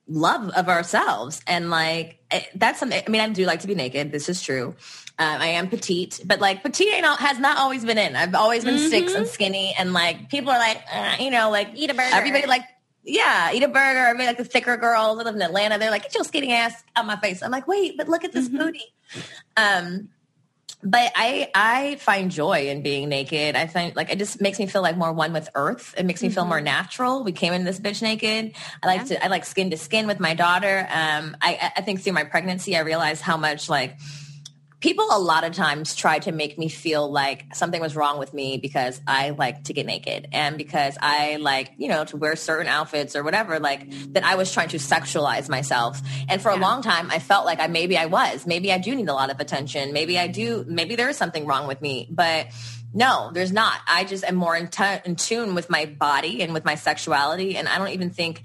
love of ourselves. And like, that's something, I mean, I do like to be naked. This is true. I am petite, but like petite has not always been in. I've always been six and skinny. And like, people are like, like eat a burger. Everybody like, yeah, eat a burger. I mean, like the thicker girls that live in Atlanta, they're like, get your skinny ass out my face. I'm like, wait, but look at this booty. But I find joy in being naked. I find like it just makes me feel like more one with earth. It makes me feel more natural. We came in this bitch naked. I like skin to skin with my daughter. I think through my pregnancy, I realized how much like people a lot of times try to make me feel like something was wrong with me because I like to get naked and because I like, to wear certain outfits or whatever, like that I was trying to sexualize myself. And for a long time, I felt like maybe I do need a lot of attention. Maybe there is something wrong with me, but no, there's not. I just am more in tune with my body and with my sexuality. And I don't even think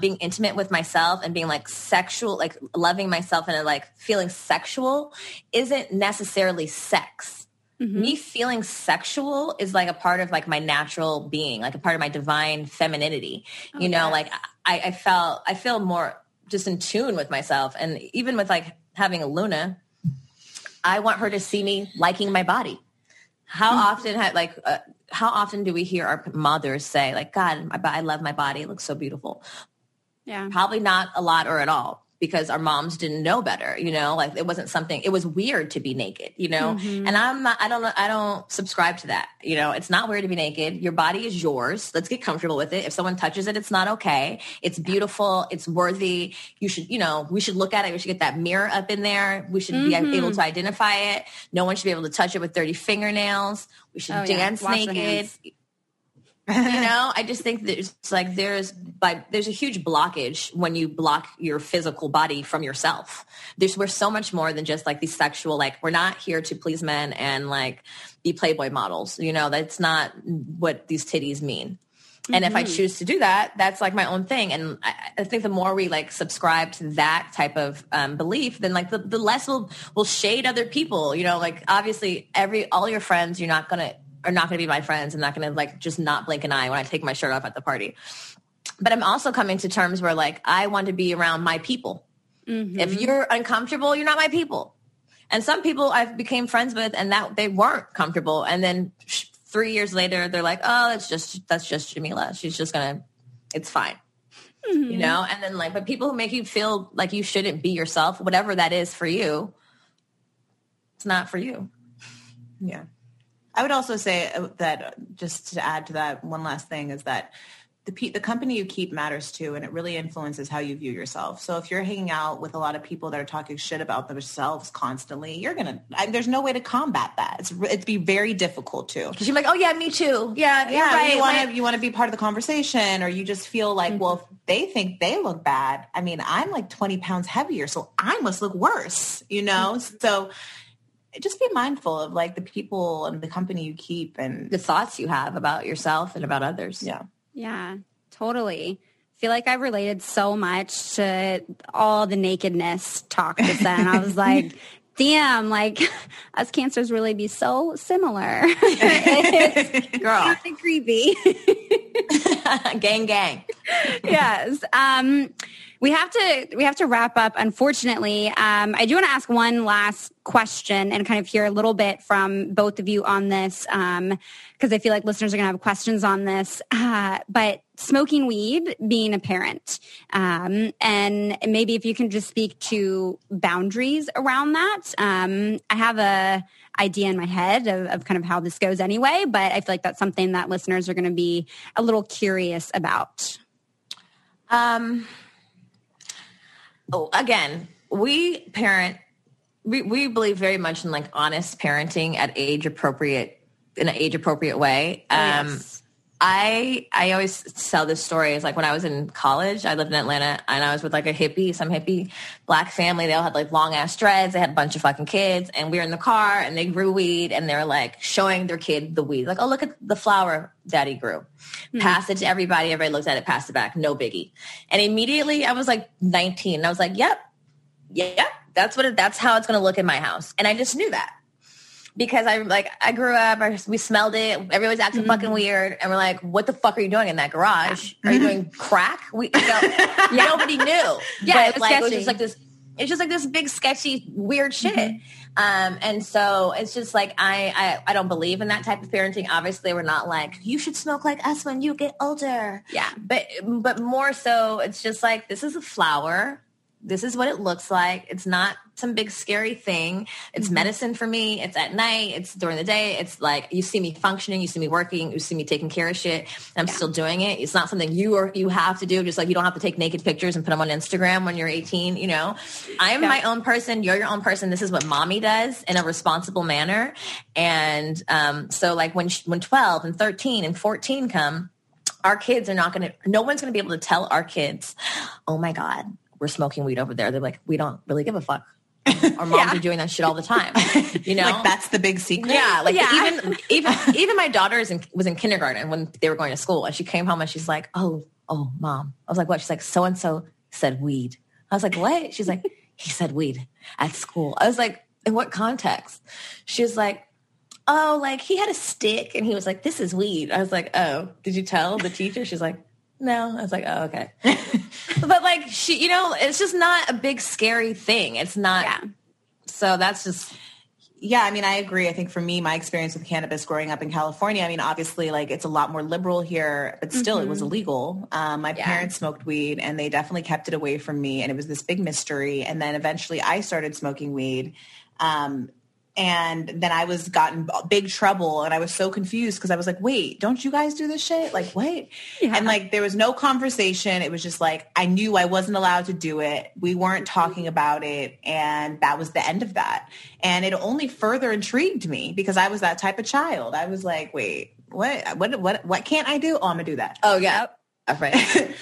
being intimate with myself and being like sexual, like loving myself and like feeling sexual isn't necessarily sex. Me feeling sexual is like a part of like my natural being, like a part of my divine femininity. Like I feel more just in tune with myself. And even with like having a Luna, I want her to see me liking my body. How often do we hear our mothers say like, God, I love my body. It looks so beautiful. Yeah. Probably not a lot or at all because our moms didn't know better, like it wasn't something, it was weird to be naked, and I don't subscribe to that. It's not weird to be naked. Your body is yours. Let's get comfortable with it. If someone touches it, it's not okay. It's beautiful. It's worthy. You should, we should look at it. We should get that mirror up in there. We should be able to identify it. No one should be able to touch it with dirty fingernails. We should dance naked. I just think there's a huge blockage when you block your physical body from yourself. We're so much more than just like these sexual, like we're not here to please men and like be Playboy models. That's not what these titties mean. And if I choose to do that, that's like my own thing. And I think the more we like subscribe to that type of belief, then like the less we'll shade other people, like obviously all your friends, you're not going to are not going to be my friends. I'm not going to like just not blink an eye when I take my shirt off at the party. But I'm also coming to terms where like I want to be around my people. Mm-hmm. If you're uncomfortable, you're not my people. And some people I became friends with and that they weren't comfortable. And then 3 years later, they're like, oh, that's just Milah. She's just it's fine. Mm-hmm. You know? And then like, but people who make you feel like you shouldn't be yourself, whatever that is for you, it's not for you. Yeah. I would also say that just to add to that, one last thing is that the company you keep matters too, and it really influences how you view yourself. So if you're hanging out with a lot of people that are talking shit about themselves constantly, there's no way to combat that. It'd be very difficult to. Because you're like, oh yeah, me too. Yeah, you're right. You want to be part of the conversation, or you just feel like, well, if they think they look bad, I mean, I'm like 20 pounds heavier, so I must look worse, you know? Mm-hmm. So just be mindful of like the people and the company you keep and the thoughts you have about yourself and about others. Yeah. Yeah, totally. I feel like I related so much to all the nakedness talk just then. I was like, damn, like us cancers really be so similar. It's girl, kind of creepy. Gang. Yes. We have to wrap up, unfortunately. I do want to ask one last question and kind of hear a little bit from both of you on this, because I feel like listeners are going to have questions on this. But smoking weed, being a parent, and maybe if you can just speak to boundaries around that. I have a idea in my head of kind of how this goes anyway, but I feel like that's something that listeners are going to be a little curious about. Again, we parent, we believe very much in like honest parenting in an age appropriate way. Yes. I always tell this story. It's like when I was in college, I lived in Atlanta and I was with like some hippie black family. They all had like long ass dreads. They had a bunch of fucking kids and we were in the car and they grew weed and they're like showing their kid the weed. Like, oh, look at the flower daddy grew. Pass it to everybody. Everybody looked at it, passed it back. No biggie. And immediately I was like 19 and I was like, yep, that's how it's going to look in my house. And I just knew that. Because I grew up, we smelled it. Everybody's acting fucking weird. And we're like, what the fuck are you doing in that garage? Are you doing crack? Nobody knew. Yeah, but it was just like this. It's just like this big sketchy weird shit. Mm-hmm. And so it's just like, I don't believe in that type of parenting. Obviously we're not like, you should smoke like us when you get older. Yeah. But more so it's just like, this is a flower. This is what it looks like. It's not some big scary thing. It's medicine for me. It's at night. It's during the day. It's like you see me functioning. You see me working. You see me taking care of shit. I'm still doing it. It's not something you have to do. Just like you don't have to take naked pictures and put them on Instagram when you're 18. You know, I am my own person. You're your own person. This is what mommy does in a responsible manner. And so like when 12 and 13 and 14 come, our kids are no one's going to be able to tell our kids, oh my God, we're smoking weed over there. They're like, we don't really give a fuck. Our moms are doing that shit all the time. You know, like that's the big secret. Yeah, like even my daughter was in kindergarten when they were going to school, and she came home and she's like, "Oh, mom." I was like, "What?" She's like, "So and so said weed." I was like, "What?" She's like, "He said weed at school." I was like, "In what context?" She was like, "Oh, like he had a stick and he was like, this is weed." I was like, "Oh, did you tell the teacher?" She's like, "No." I was like, "Oh, okay." But like she, you know, it's just not a big scary thing. It's not. Yeah. So that's just. Yeah, I mean, I agree. I think for me, my experience with cannabis growing up in California, I mean, obviously, like it's a lot more liberal here, but still it was illegal. My parents smoked weed and they definitely kept it away from me. And it was this big mystery. And then eventually I started smoking weed. And then I got in big trouble and I was so confused because I was like, wait, don't you guys do this shit? Like, what? Yeah. And like, there was no conversation. It was just like, I knew I wasn't allowed to do it. We weren't talking about it. And that was the end of that. And it only further intrigued me because I was that type of child. I was like, wait, what can't I do? Oh, I'm gonna do that. Oh yeah. Right.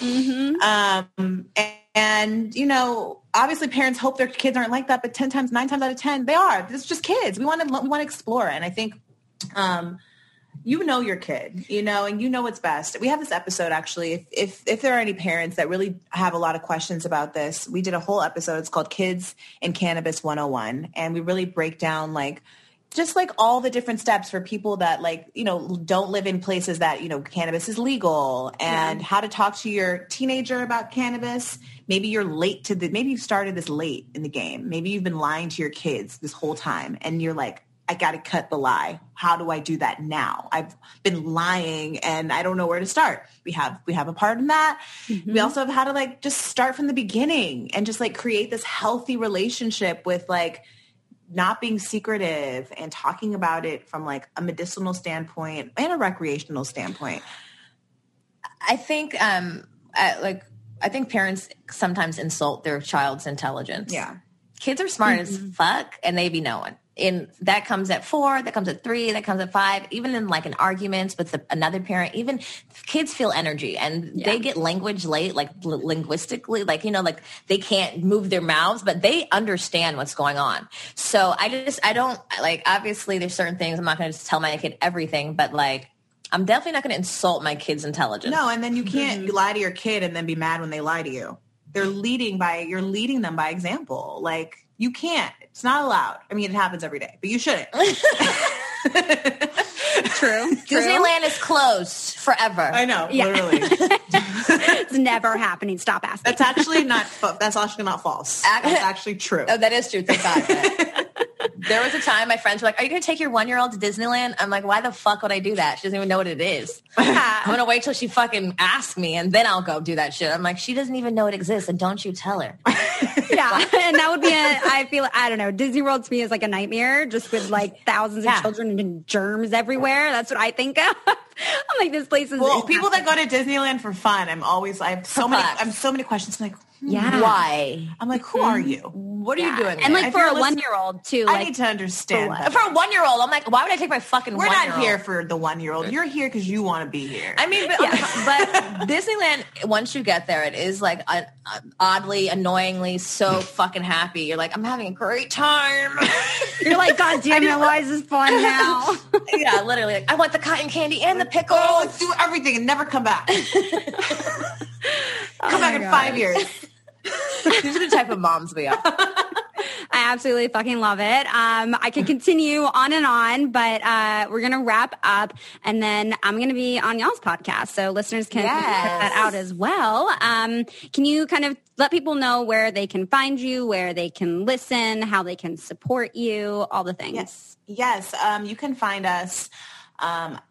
And, you know, obviously parents hope their kids aren't like that, but 9 times out of 10, they are. It's just kids. We want to explore. And I think, you know, your kid, you know, and you know what's best. We have this episode, actually, if there are any parents that really have a lot of questions about this, we did a whole episode. It's called Kids and Cannabis 101. And we really break down like, just like all the different steps for people that like, don't live in places that, cannabis is legal, and how to talk to your teenager about cannabis. Maybe you're late maybe you started this late in the game. Maybe you've been lying to your kids this whole time and you're like, I got to cut the lie. How do I do that now? I've been lying and I don't know where to start. We have a part in that. Mm-hmm. We also have how to like just start from the beginning and just like create this healthy relationship with like not being secretive and talking about it from like a medicinal standpoint and a recreational standpoint. I think parents sometimes insult their child's intelligence. Yeah. Kids are smart as fuck and they be knowing. And that comes at 4, that comes at 3, that comes at 5, even in like an argument with another parent, even kids feel energy and they get language late, like linguistically, like, like they can't move their mouths, but they understand what's going on. So I don't like, obviously there's certain things I'm not going to tell my kid everything, but like, I'm definitely not going to insult my kid's intelligence. No. And then you can't lie to your kid and then be mad when they lie to you. You're leading them by example. Like, you can't. It's not allowed. I mean, it happens every day, but you shouldn't. True. Disneyland is closed forever. I know, literally. It's never happening. Stop asking. That's actually not false. That's actually true. Oh, that is true. Thank God. There was a time my friends were like, are you going to take your 1-year-old to Disneyland? I'm like, why the fuck would I do that? She doesn't even know what it is. I'm going to wait till she fucking asks me and then I'll go do that shit. I'm like, she doesn't even know it exists and don't you tell her. Yeah. And that would be I don't know. Disney World to me is like a nightmare just with like thousands of children and germs everywhere. That's what I think of. I'm like, this place is. Well, people that go to Disneyland for fun, I have so many questions. I'm like, why? I'm like, who are you? What are you doing? And like for a 1-year-old too. I need to understand that. For a 1-year-old, I'm like, why would I take my fucking 1-year-old? We're not here for the 1-year-old. You're here because you want to be here. I mean, but Disneyland, once you get there, it is like oddly, annoyingly so fucking happy. You're like, I'm having a great time. You're like, God damn it, why is this fun now? Yeah, literally. Like, I want the cotton candy and the pickles. Oh, let's do everything and never come back. Come back in 5 years. These are the type of moms we are. I absolutely fucking love it. I could continue on and on, but we're going to wrap up and then I'm going to be on y'all's podcast. So listeners can check that out as well. Can you kind of let people know where they can find you, where they can listen, how they can support you, all the things? Yes. You can find us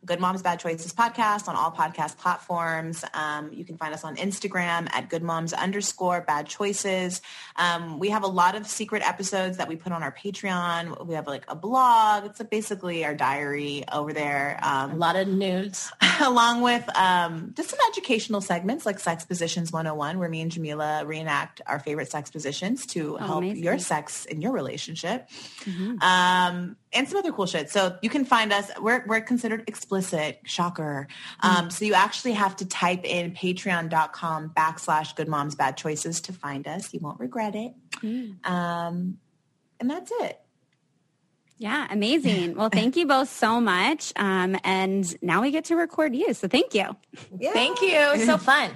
Good Moms Bad Choices podcast on all podcast platforms. You can find us on Instagram at goodmoms_bad choices. We have a lot of secret episodes that we put on our Patreon. We have like a blog. It's basically our diary over there. A lot of nudes. Along with just some educational segments like Sex Positions 101, where me and Milah reenact our favorite sex positions to help your sex in your relationship. Mm-hmm. And some other cool shit. So you can find us. We're considered explicit. Shocker. So you actually have to type in patreon.com/goodmomsbadchoices to find us. You won't regret it. And that's it. Yeah, amazing. Well, thank you both so much. And now we get to record you. So thank you. Yeah. Thank you. So fun.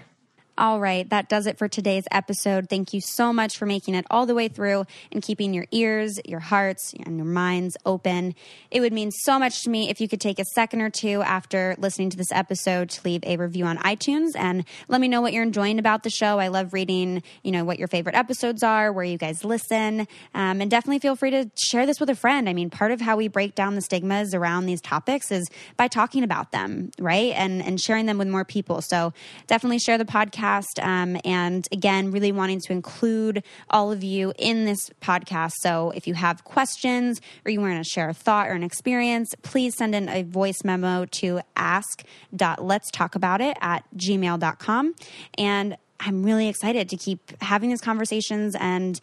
All right, that does it for today's episode. Thank you so much for making it all the way through and keeping your ears, your hearts, and your minds open. It would mean so much to me if you could take a second or two after listening to this episode to leave a review on iTunes and let me know what you're enjoying about the show. I love reading, what your favorite episodes are, where you guys listen, and definitely feel free to share this with a friend. I mean, part of how we break down the stigmas around these topics is by talking about them, right? And sharing them with more people. So definitely share the podcast. And again, really wanting to include all of you in this podcast. So if you have questions or you want to share a thought or an experience, please send in a voice memo to ask.letstalkabout@gmail.com. And I'm really excited to keep having these conversations and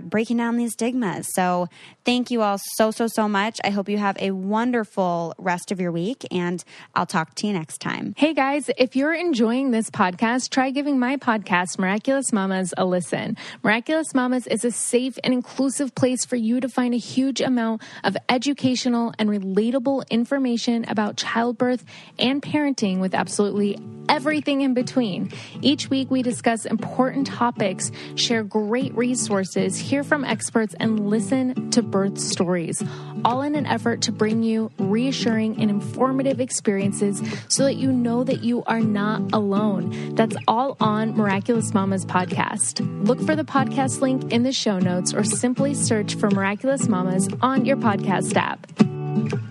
breaking down these stigmas. So thank you all so much. I hope you have a wonderful rest of your week, and I'll talk to you next time. Hey guys, if you're enjoying this podcast, try giving my podcast, Miraculous Mamas, a listen. Miraculous Mamas is a safe and inclusive place for you to find a huge amount of educational and relatable information about childbirth and parenting with absolutely everything in between. Each week we we discuss important topics, share great resources, hear from experts, and listen to birth stories, all in an effort to bring you reassuring and informative experiences so that you know that you are not alone. That's all on Miraculous Mamas podcast. Look for the podcast link in the show notes or simply search for Miraculous Mamas on your podcast app.